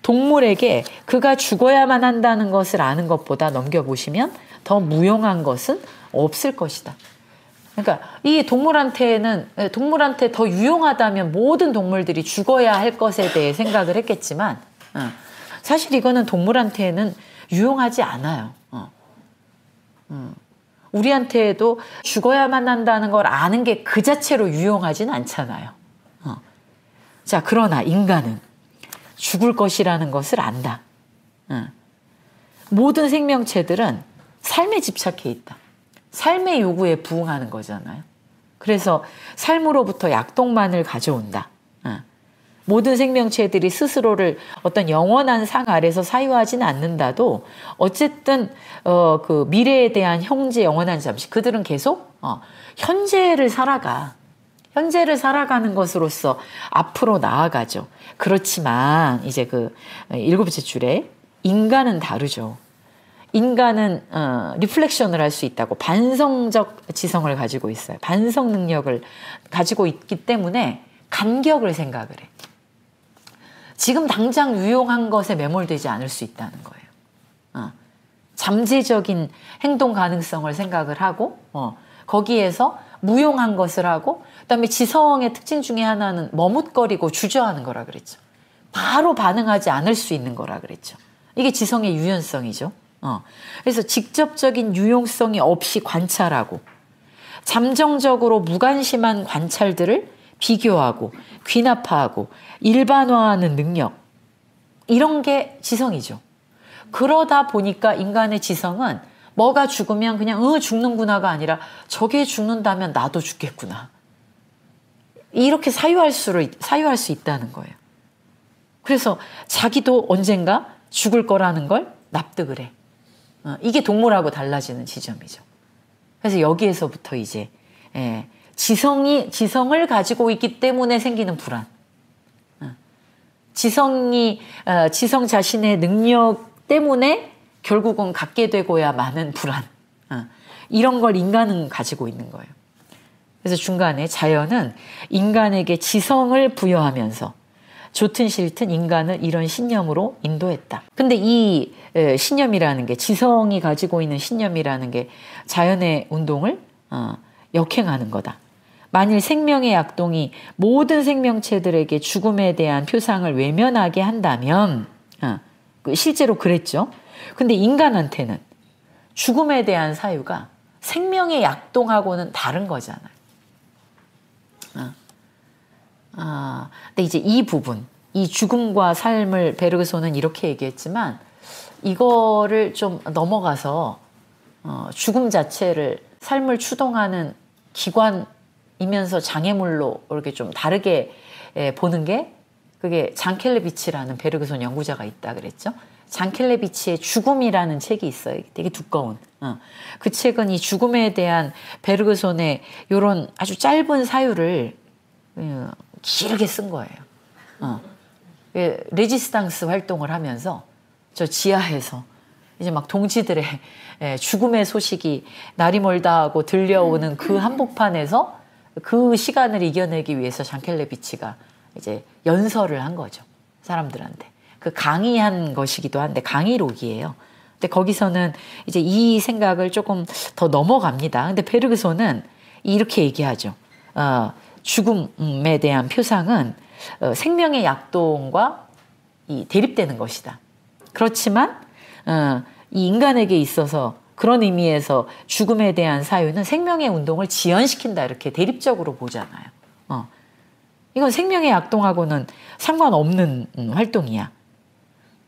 동물에게 그가 죽어야만 한다는 것을 아는 것보다 넘겨보시면 더 무용한 것은 없을 것이다. 그러니까 이 동물한테 더 유용하다면 모든 동물들이 죽어야 할 것에 대해 생각을 했겠지만 사실 이거는 동물한테는 유용하지 않아요. 우리한테도 죽어야만 한다는 걸 아는 게 그 자체로 유용하진 않잖아요. 자, 그러나 인간은 죽을 것이라는 것을 안다. 모든 생명체들은 삶에 집착해 있다. 삶의 요구에 부응하는 거잖아요. 그래서 삶으로부터 약동만을 가져온다. 모든 생명체들이 스스로를 어떤 영원한 상 아래서 사유하지는 않는다도 어쨌든 그 미래에 대한 형제 영원한 잠시 그들은 계속 현재를 살아가. 현재를 살아가는 것으로서 앞으로 나아가죠. 그렇지만 이제 그 일곱째 줄에 인간은 다르죠. 인간은 리플렉션을 할 수 있다고 반성적 지성을 가지고 있어요. 반성 능력을 가지고 있기 때문에 간격을 생각을 해. 지금 당장 유용한 것에 매몰되지 않을 수 있다는 거예요. 잠재적인 행동 가능성을 생각을 하고 거기에서 무용한 것을 하고 그다음에 지성의 특징 중에 하나는 머뭇거리고 주저하는 거라 그랬죠. 바로 반응하지 않을 수 있는 거라 그랬죠. 이게 지성의 유연성이죠. 그래서 직접적인 유용성이 없이 관찰하고 잠정적으로 무관심한 관찰들을 비교하고 귀납하고 일반화하는 능력 이런 게 지성이죠. 그러다 보니까 인간의 지성은 뭐가 죽으면 그냥 죽는구나가 아니라 저게 죽는다면 나도 죽겠구나. 이렇게 사유할 수 있다는 거예요. 그래서 자기도 언젠가 죽을 거라는 걸 납득을 해. 이게 동물하고 달라지는 지점이죠. 그래서 여기에서부터 이제 지성을 가지고 있기 때문에 생기는 불안. 지성 자신의 능력 때문에 결국은 갖게 되고야 마는 불안. 이런 걸 인간은 가지고 있는 거예요. 그래서 중간에 자연은 인간에게 지성을 부여하면서 좋든 싫든 인간을 이런 신념으로 인도했다. 근데 이 신념이라는 게 지성이 가지고 있는 신념이라는 게 자연의 운동을 역행하는 거다. 만일 생명의 약동이 모든 생명체들에게 죽음에 대한 표상을 외면하게 한다면 실제로 그랬죠. 근데 인간한테는 죽음에 대한 사유가 생명의 약동하고는 다른 거잖아요. 근데 이제 이 부분, 이 죽음과 삶을 베르그소는 이렇게 얘기했지만 이거를 좀 넘어가서 죽음 자체를 삶을 추동하는 기관이면서 장애물로 이렇게 좀 다르게 보는 게 그게 장켈레비치라는 베르그손 연구자가 있다 그랬죠. 장켈레비치의 죽음이라는 책이 있어요. 되게 두꺼운. 그 책은 이 죽음에 대한 베르그손의 이런 아주 짧은 사유를 길게 쓴 거예요. 레지스탕스 활동을 하면서 저 지하에서 이제 막 동지들의 죽음의 소식이 날이 멀다 하고 들려오는 그 한복판에서 그 시간을 이겨내기 위해서 장켈레비치가 이제 연설을 한 거죠. 사람들한테. 그 강의한 것이기도 한데 강의록이에요. 근데 거기서는 이제 이 생각을 조금 더 넘어갑니다. 근데 베르그손은 이렇게 얘기하죠. 죽음에 대한 표상은 생명의 약동과 대립되는 것이다. 그렇지만 이 인간에게 있어서 그런 의미에서 죽음에 대한 사유는 생명의 운동을 지연시킨다 이렇게 대립적으로 보잖아요. 이건 생명의 약동하고는 상관없는 활동이야.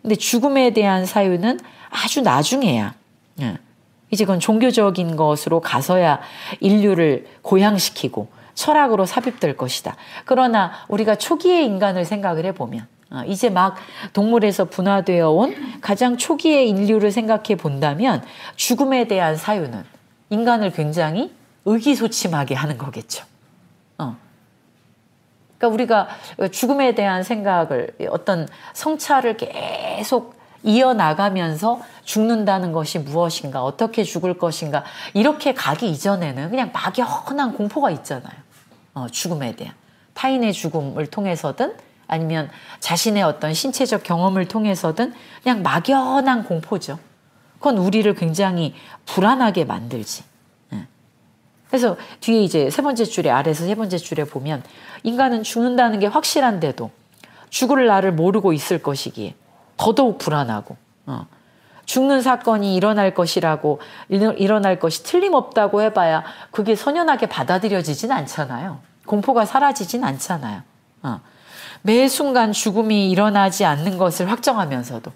근데 죽음에 대한 사유는 아주 나중에야. 이제 그건 종교적인 것으로 가서야 인류를 고양시키고 철학으로 삽입될 것이다. 그러나 우리가 초기의 인간을 생각을 해보면 이제 막 동물에서 분화되어 온 가장 초기의 인류를 생각해 본다면 죽음에 대한 사유는 인간을 굉장히 의기소침하게 하는 거겠죠. 그러니까 우리가 죽음에 대한 생각을 어떤 성찰을 계속 이어나가면서 죽는다는 것이 무엇인가, 어떻게 죽을 것인가 이렇게 가기 이전에는 그냥 막연한 공포가 있잖아요. 죽음에 대한. 타인의 죽음을 통해서든 아니면 자신의 어떤 신체적 경험을 통해서든 그냥 막연한 공포죠. 그건 우리를 굉장히 불안하게 만들지. 그래서 뒤에 이제 세 번째 줄에 아래서 세 번째 줄에 보면 인간은 죽는다는 게 확실한데도 죽을 날을 모르고 있을 것이기에 더더욱 불안하고 죽는 사건이 일어날 것이라고 일어날 것이 틀림없다고 해봐야 그게 선연하게 받아들여지진 않잖아요. 공포가 사라지진 않잖아요. 매 순간 죽음이 일어나지 않는 것을 확정하면서도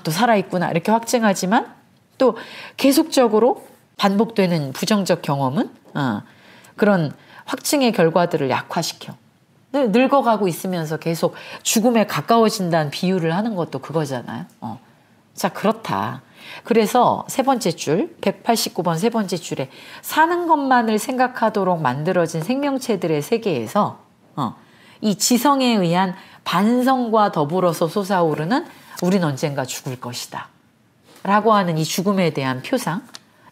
또 살아있구나 이렇게 확증하지만 또 계속적으로 반복되는 부정적 경험은 그런 확증의 결과들을 약화시켜. 늙어가고 있으면서 계속 죽음에 가까워진다는 비유를 하는 것도 그거잖아요. 자, 그렇다. 그래서 세 번째 줄, 189번 세 번째 줄에 사는 것만을 생각하도록 만들어진 생명체들의 세계에서 이 지성에 의한 반성과 더불어서 솟아오르는 우린 언젠가 죽을 것이다 라고 하는 이 죽음에 대한 표상,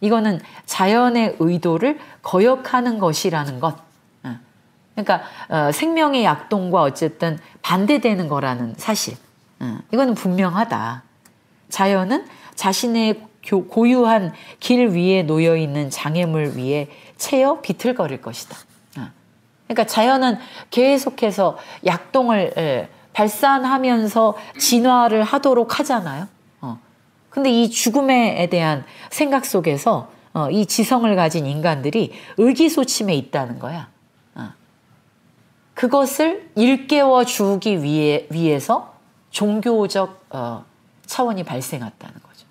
이거는 자연의 의도를 거역하는 것이라는 것. 그러니까 생명의 약동과 어쨌든 반대되는 거라는 사실. 이거는 분명하다. 자연은 자신의 고유한 길 위에 놓여있는 장애물 위에 채여 비틀거릴 것이다. 그러니까 자연은 계속해서 약동을 발산하면서 진화를 하도록 하잖아요. 근데 이 죽음에 대한 생각 속에서 이 지성을 가진 인간들이 의기소침해 있다는 거야. 그것을 일깨워 주기 위해서 종교적 차원이 발생했다는 거죠.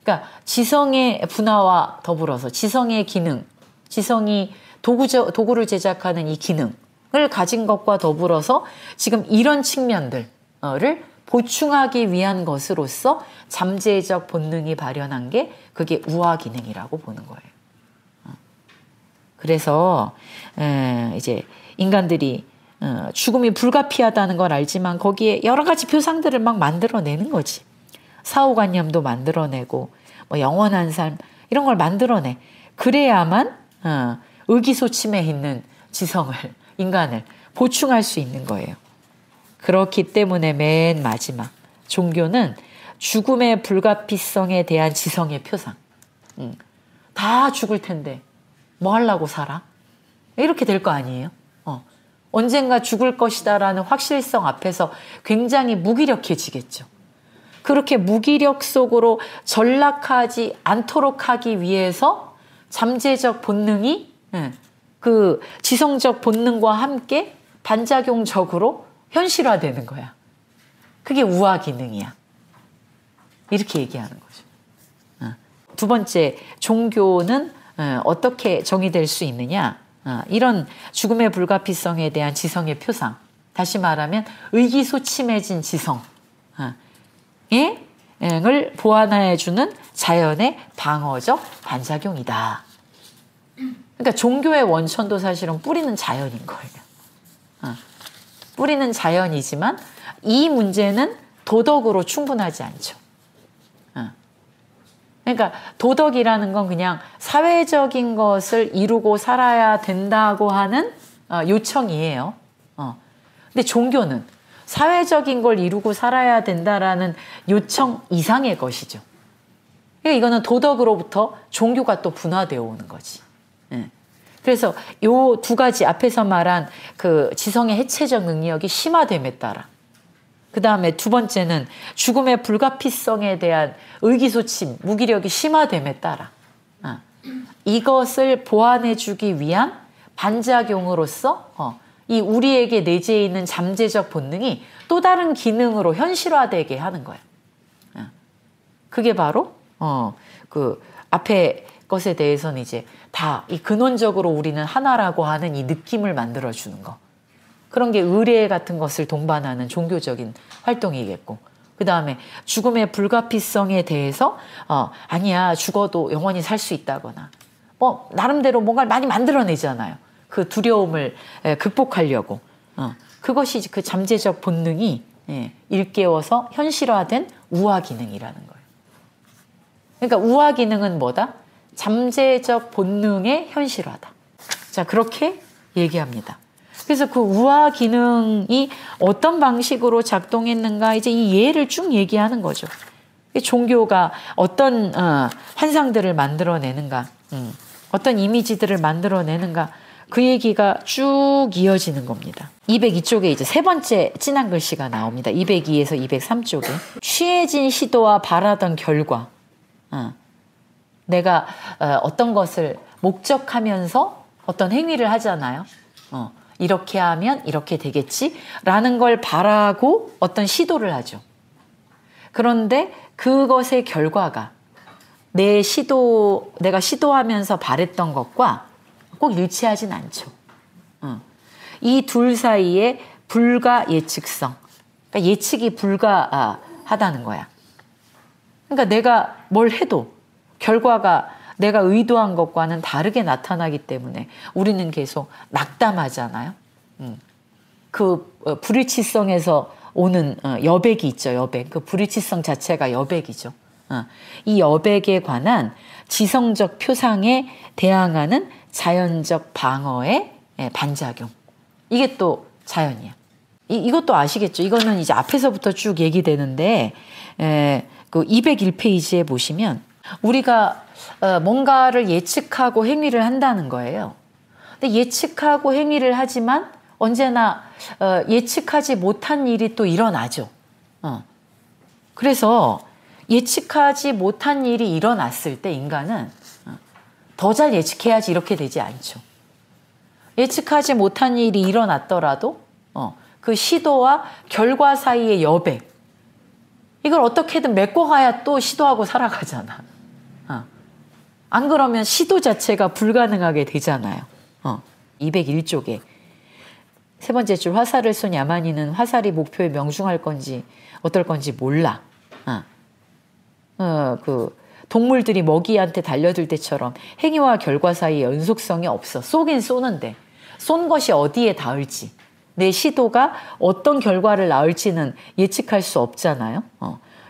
그러니까 지성의 분화와 더불어서 지성의 기능, 지성이 도구를 제작하는 이 기능을 가진 것과 더불어서 지금 이런 측면들을 보충하기 위한 것으로서 잠재적 본능이 발현한 게 그게 우화 기능이라고 보는 거예요. 그래서 이제 인간들이 죽음이 불가피하다는 걸 알지만 거기에 여러 가지 표상들을 막 만들어내는 거지. 사후관념도 만들어내고 뭐 영원한 삶 이런 걸 만들어내. 그래야만 의기소침해 있는 지성을, 인간을 보충할 수 있는 거예요. 그렇기 때문에 맨 마지막 종교는 죽음의 불가피성에 대한 지성의 표상. 다 죽을 텐데 뭐 하려고 살아? 이렇게 될 거 아니에요? 언젠가 죽을 것이다라는 확실성 앞에서 굉장히 무기력해지겠죠. 그렇게 무기력 속으로 전락하지 않도록 하기 위해서 잠재적 본능이 그 지성적 본능과 함께 반작용적으로 현실화되는 거야. 그게 우화 기능이야. 이렇게 얘기하는 거죠. 두 번째, 종교는 어떻게 정의될 수 있느냐? 이런 죽음의 불가피성에 대한 지성의 표상. 다시 말하면 의기소침해진 지성을 보완해주는 자연의 방어적 반작용이다. 그러니까 종교의 원천도 사실은 뿌리는 자연인 거예요. 뿌리는 자연이지만 이 문제는 도덕으로 충분하지 않죠. 그러니까 도덕이라는 건 그냥 사회적인 것을 이루고 살아야 된다고 하는 요청이에요. 근데 종교는 사회적인 걸 이루고 살아야 된다라는 요청 이상의 것이죠. 그러니까 이거는 도덕으로부터 종교가 또 분화되어 오는 거지. 그래서 요 두 가지 앞에서 말한 그 지성의 해체적 능력이 심화됨에 따라, 그 다음에 두 번째는 죽음의 불가피성에 대한 의기소침, 무기력이 심화됨에 따라 이것을 보완해주기 위한 반작용으로서 이 우리에게 내재해 있는 잠재적 본능이 또 다른 기능으로 현실화되게 하는 거예요. 그게 바로 그 앞에 것에 대해서는 이제 다 이 근원적으로 우리는 하나라고 하는 이 느낌을 만들어주는 거. 그런 게 의례 같은 것을 동반하는 종교적인 활동이겠고, 그 다음에 죽음의 불가피성에 대해서 아니야 죽어도 영원히 살 수 있다거나 뭐 나름대로 뭔가를 많이 만들어내잖아요. 그 두려움을 극복하려고. 그것이 그 잠재적 본능이 일깨워서 현실화된 우화 기능이라는 거예요. 그러니까 우화 기능은 뭐다? 잠재적 본능의 현실화다. 자, 그렇게 얘기합니다. 그래서 그 우화 기능이 어떤 방식으로 작동했는가, 이제 이 예를 쭉 얘기하는 거죠. 종교가 어떤 환상들을 만들어내는가, 어떤 이미지들을 만들어내는가, 그 얘기가 쭉 이어지는 겁니다. 202쪽에 이제 세 번째 진한 글씨가 나옵니다. 202에서 203쪽에 취해진 시도와 바라던 결과, 내가 어떤 것을 목적하면서 어떤 행위를 하잖아요. 이렇게 하면 이렇게 되겠지라는 걸 바라고 어떤 시도를 하죠. 그런데 그것의 결과가 내가 시도하면서 바랬던 것과 꼭 일치하진 않죠. 이 둘 사이에 불가 예측성, 그러니까 예측이 불가하다는 거야. 그러니까 내가 뭘 해도 결과가 내가 의도한 것과는 다르게 나타나기 때문에 우리는 계속 낙담하잖아요. 그 불일치성에서 오는 여백이 있죠. 여백. 그 불일치성 자체가 여백이죠. 이 여백에 관한 지성적 표상에 대항하는 자연적 방어의 반작용. 이게 또 자연이야. 이것도 아시겠죠? 이거는 이제 앞에서부터 쭉 얘기되는데, 그 201페이지에 보시면 우리가 뭔가를 예측하고 행위를 한다는 거예요. 근데 예측하고 행위를 하지만 언제나 예측하지 못한 일이 또 일어나죠. 그래서 예측하지 못한 일이 일어났을 때 인간은 더 잘 예측해야지 이렇게 되지 않죠. 예측하지 못한 일이 일어났더라도 그 시도와 결과 사이의 여백, 이걸 어떻게든 메꿔가야 또 시도하고 살아가잖아. 안 그러면 시도 자체가 불가능하게 되잖아요. 201쪽에 세 번째 줄, 화살을 쏜 야만인은 화살이 목표에 명중할 건지 어떨 건지 몰라. 그 동물들이 먹이한테 달려들 때처럼 행위와 결과 사이에 연속성이 없어. 쏘긴 쏘는데 쏜 것이 어디에 닿을지, 내 시도가 어떤 결과를 낳을지는 예측할 수 없잖아요.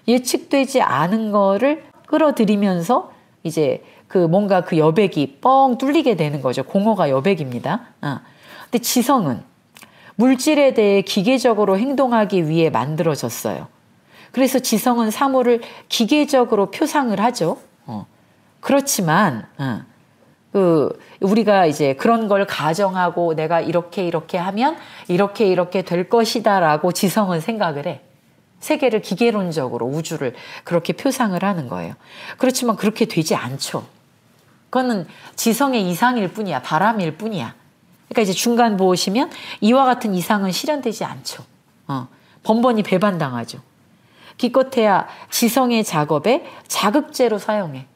예측되지 않은 거를 끌어들이면서 이제 그 뭔가 그 여백이 뻥 뚫리게 되는 거죠. 공허가 여백입니다. 근데 지성은 물질에 대해 기계적으로 행동하기 위해 만들어졌어요. 그래서 지성은 사물을 기계적으로 표상을 하죠. 그렇지만 우리가 이제 그런 걸 가정하고 내가 이렇게 하면 이렇게 될 것이다라고 지성은 생각을 해. 세계를 기계론적으로, 우주를 그렇게 표상을 하는 거예요. 그렇지만 그렇게 되지 않죠. 그거는 지성의 이상일 뿐이야. 바람일 뿐이야. 그러니까 이제 중간 보시면 이와 같은 이상은 실현되지 않죠. 번번이 배반당하죠. 기껏해야 지성의 작업에 자극제로 사용해.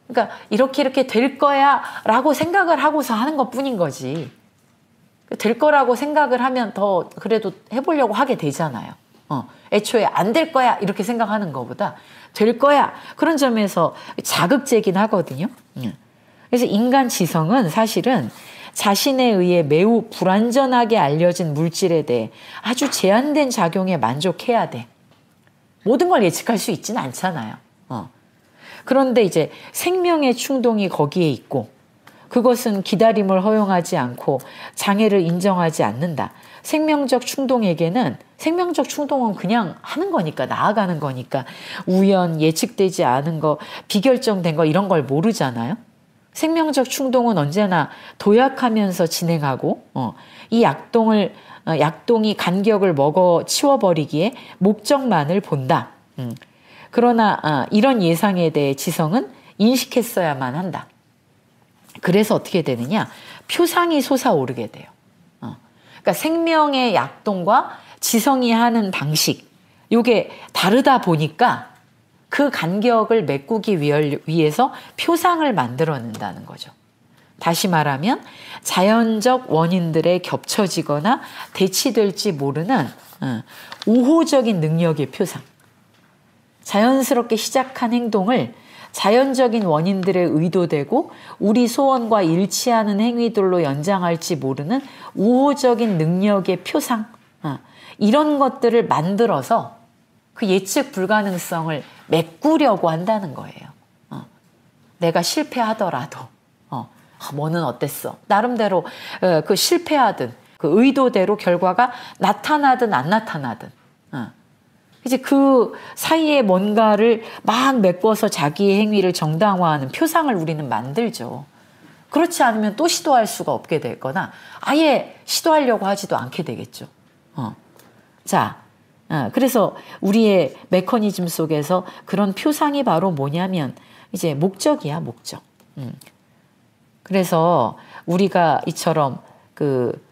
그러니까 이렇게 될 거야 라고 생각을 하고서 하는 것 뿐인 거지. 될 거라고 생각을 하면 더 그래도 해보려고 하게 되잖아요. 애초에 안 될 거야 이렇게 생각하는 것보다 될 거야, 그런 점에서 자극제긴 하거든요. 그래서 인간 지성은 사실은 자신에 의해 매우 불완전하게 알려진 물질에 대해 아주 제한된 작용에 만족해야 돼. 모든 걸 예측할 수 있지는 않잖아요. 그런데 이제 생명의 충동이 거기에 있고 그것은 기다림을 허용하지 않고 장애를 인정하지 않는다. 생명적 충동은 그냥 하는 거니까, 나아가는 거니까 우연, 예측되지 않은 거, 비결정된 거 이런 걸 모르잖아요. 생명적 충동은 언제나 도약하면서 진행하고 이 약동이 간격을 먹어 치워버리기에 목적만을 본다. 그러나 이런 예상에 대해 지성은 인식했어야만 한다. 그래서 어떻게 되느냐? 표상이 솟아오르게 돼요. 그러니까 생명의 약동과 지성이 하는 방식, 이게 다르다 보니까 그 간격을 메꾸기 위해서 표상을 만들어낸다는 거죠. 다시 말하면 자연적 원인들에 겹쳐지거나 대치될지 모르는 우호적인 능력의 표상. 자연스럽게 시작한 행동을 자연적인 원인들에 의도되고 우리 소원과 일치하는 행위들로 연장할지 모르는 우호적인 능력의 표상, 이런 것들을 만들어서 그 예측 불가능성을 메꾸려고 한다는 거예요. 내가 실패하더라도 뭐는 어땠어? 나름대로 그 실패하든 그 의도대로 결과가 나타나든 안 나타나든 이제 그 사이에 뭔가를 막 메꿔서 자기의 행위를 정당화하는 표상을 우리는 만들죠. 그렇지 않으면 또 시도할 수가 없게 되거나 아예 시도하려고 하지도 않게 되겠죠. 그래서 우리의 메커니즘 속에서 그런 표상이 바로 뭐냐면 이제 목적이야, 목적. 그래서 우리가 이처럼 그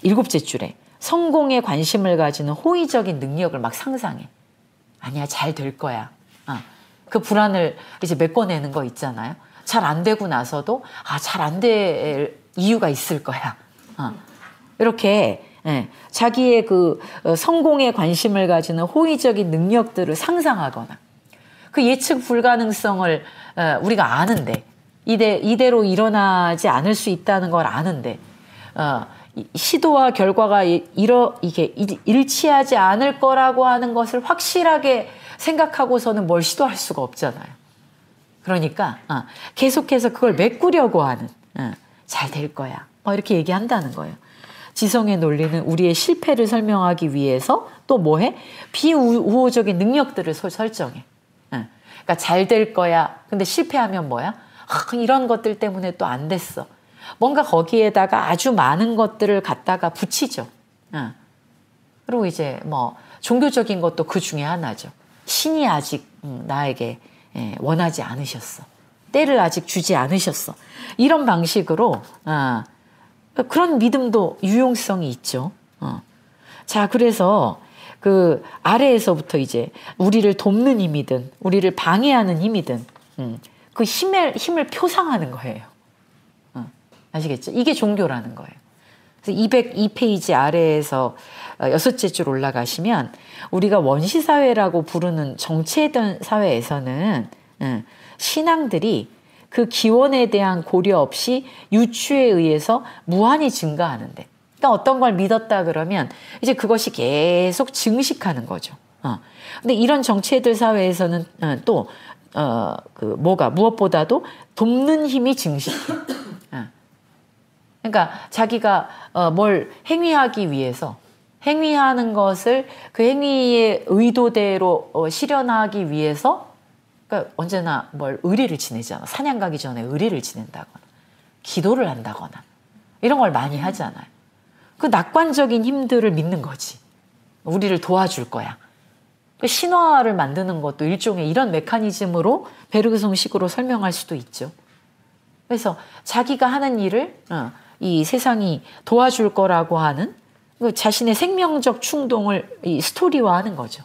7째 줄에 성공에 관심을 가지는 호의적인 능력을 막 상상해. 아니야, 잘 될 거야. 그 불안을 이제 메꿔내는 거 있잖아요. 잘 안 되고 나서도 잘 안 될 이유가 있을 거야. 이렇게 자기의 그 성공에 관심을 가지는 호의적인 능력들을 상상하거나 그 예측 불가능성을 우리가 아는데 이대로 일어나지 않을 수 있다는 걸 아는데 시도와 결과가 이게 일치하지 않을 거라고 하는 것을 확실하게 생각하고서는 뭘 시도할 수가 없잖아요. 그러니까 계속해서 그걸 메꾸려고 하는 잘 될 거야. 이렇게 얘기한다는 거예요. 지성의 논리는 우리의 실패를 설명하기 위해서 또 뭐해? 비우호적인 능력들을 설정해. 그러니까 잘 될 거야. 근데 실패하면 뭐야? 이런 것들 때문에 또 안 됐어. 뭔가 거기에다가 아주 많은 것들을 갖다가 붙이죠. 그리고 이제 뭐 종교적인 것도 그 중에 하나죠. 신이 아직 나에게 원하지 않으셨어. 때를 아직 주지 않으셨어. 이런 방식으로 그런 믿음도 유용성이 있죠. 그래서 그 아래에서부터 이제 우리를 돕는 힘이든 우리를 방해하는 힘이든 그 힘을 표상하는 거예요. 아시겠죠? 이게 종교라는 거예요. 그래서 202페이지 아래에서 6째 줄 올라가시면 우리가 원시사회라고 부르는 정체된 사회에서는 신앙들이 그 기원에 대한 고려 없이 유추에 의해서 무한히 증가하는데, 그러니까 어떤 걸 믿었다 그러면 이제 그것이 계속 증식하는 거죠. 근데 이런 정체들 사회에서는 또 무엇보다도 돕는 힘이 증식해. 그러니까 자기가 뭘 행위하기 위해서 행위하는 것을 그 행위의 의도대로 실현하기 위해서, 그러니까 언제나 뭘 의리를 지내잖아. 사냥 가기 전에 의리를 지낸다거나 기도를 한다거나 이런 걸 많이 하잖아요. 그 낙관적인 힘들을 믿는 거지. 우리를 도와줄 거야. 그 신화를 만드는 것도 일종의 이런 메커니즘으로 베르그송식으로 설명할 수도 있죠. 그래서 자기가 하는 일을 이 세상이 도와줄 거라고 하는 그 자신의 생명적 충동을 이 스토리화하는 거죠.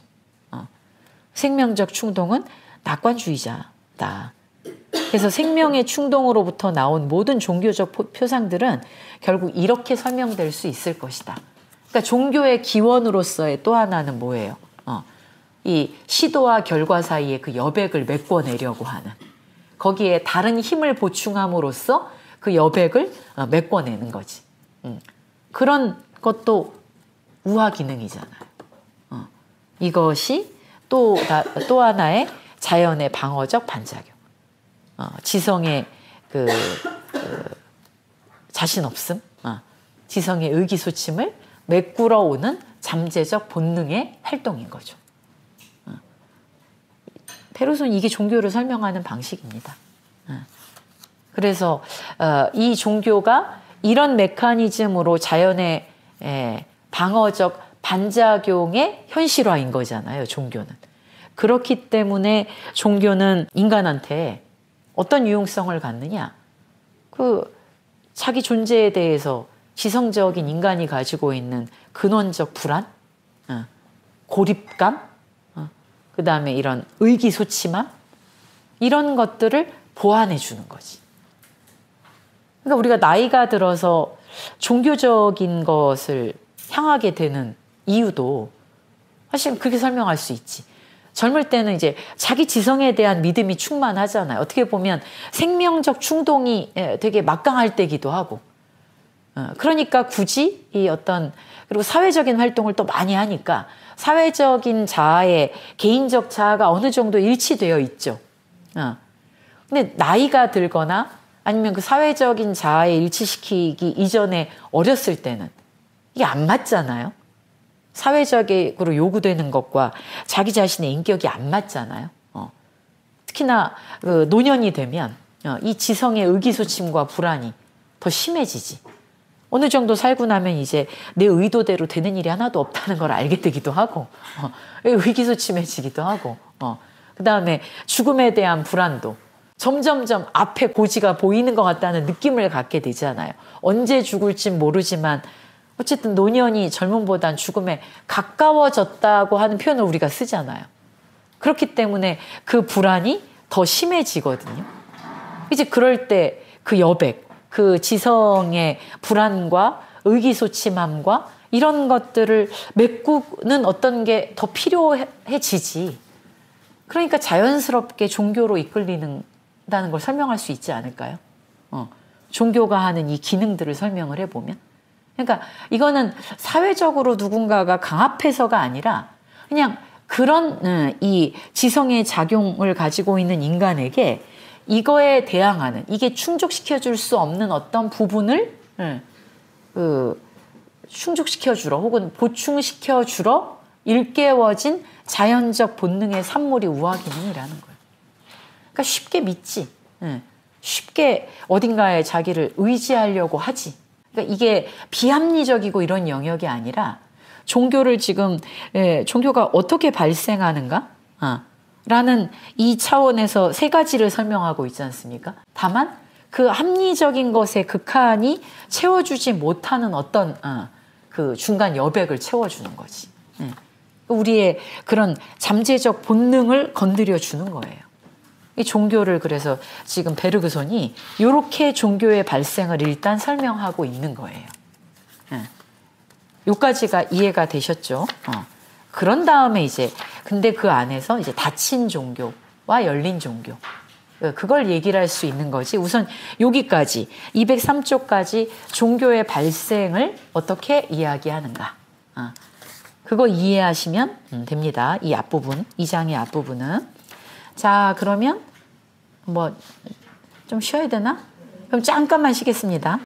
생명적 충동은 낙관주의자다. 그래서 생명의 충동으로부터 나온 모든 종교적 표상들은 결국 이렇게 설명될 수 있을 것이다. 그러니까 종교의 기원으로서의 또 하나는 뭐예요? 이 시도와 결과 사이에 그 여백을 메꿔내려고 하는, 거기에 다른 힘을 보충함으로써 그 여백을 메꿔내는 거지. 그런 것도 우화 기능이잖아요. 이것이 또 하나의 자연의 방어적 반작용. 지성의 그 자신 없음, 지성의 의기소침을 메꾸러 오는 잠재적 본능의 활동인 거죠. 페르소는 이게 종교를 설명하는 방식입니다. 그래서 이 종교가 이런 메커니즘으로 자연의 방어적 반작용의 현실화인 거잖아요. 종교는. 그렇기 때문에 종교는 인간한테 어떤 유용성을 갖느냐? 그 자기 존재에 대해서 지성적인 인간이 가지고 있는 근원적 불안, 고립감, 그 다음에 이런 의기소침함, 이런 것들을 보완해 주는 거지. 그러니까 우리가 나이가 들어서 종교적인 것을 향하게 되는 이유도 사실 그렇게 설명할 수 있지. 젊을 때는 이제 자기 지성에 대한 믿음이 충만하잖아요. 어떻게 보면 생명적 충동이 되게 막강할 때기도 하고. 그러니까 굳이 이 어떤, 그리고 사회적인 활동을 또 많이 하니까 사회적인 자아의 개인적 자아가 어느 정도 일치되어 있죠. 근데 나이가 들거나 아니면 그 사회적인 자아에 일치시키기 이전에 어렸을 때는 이게 안 맞잖아요. 사회적으로 요구되는 것과 자기 자신의 인격이 안 맞잖아요. 특히나 그 노년이 되면 이 지성의 의기소침과 불안이 더 심해지지. 어느 정도 살고 나면 이제 내 의도대로 되는 일이 하나도 없다는 걸 알게 되기도 하고, 의기소침해지기도 하고, 그 다음에 죽음에 대한 불안도 점점점 앞에 고지가 보이는 것 같다는 느낌을 갖게 되잖아요. 언제 죽을지 모르지만 어쨌든 노년이 젊음보단 죽음에 가까워졌다고 하는 표현을 우리가 쓰잖아요. 그렇기 때문에 그 불안이 더 심해지거든요. 이제 그럴 때 그 여백, 그 지성의 불안과 의기소침함과 이런 것들을 메꾸는 어떤 게 더 필요해지지. 그러니까 자연스럽게 종교로 이끌리는다는 걸 설명할 수 있지 않을까요? 종교가 하는 이 기능들을 설명을 해보면. 그러니까 이거는 사회적으로 누군가가 강압해서가 아니라 그냥 그런 이 지성의 작용을 가지고 있는 인간에게 이거에 대항하는, 이게 충족시켜줄 수 없는 어떤 부분을 충족시켜주러 혹은 보충시켜주러 일깨워진 자연적 본능의 산물이 우화 기능이라는 거예요. 그러니까 쉽게 믿지. 쉽게 어딘가에 자기를 의지하려고 하지. 그러니까 이게 비합리적이고 이런 영역이 아니라 종교를 지금 종교가 어떻게 발생하는가? 라는 이 차원에서 세 가지를 설명하고 있지 않습니까? 다만 그 합리적인 것의 극한이 채워주지 못하는 어떤 그 중간 여백을 채워주는 거지. 우리의 그런 잠재적 본능을 건드려 주는 거예요. 이 종교를 그래서 지금 베르그손이 이렇게 종교의 발생을 일단 설명하고 있는 거예요. 요까지가 이해가 되셨죠? 그런 다음에 이제 근데 그 안에서 이제 닫힌 종교와 열린 종교 그걸 얘기를 할 수 있는 거지. 우선 여기까지 203쪽까지 종교의 발생을 어떻게 이야기하는가. 그거 이해하시면 됩니다. 이 앞부분, 이 장의 앞부분은. 자, 그러면 뭐 좀 쉬어야 되나? 그럼 잠깐만 쉬겠습니다.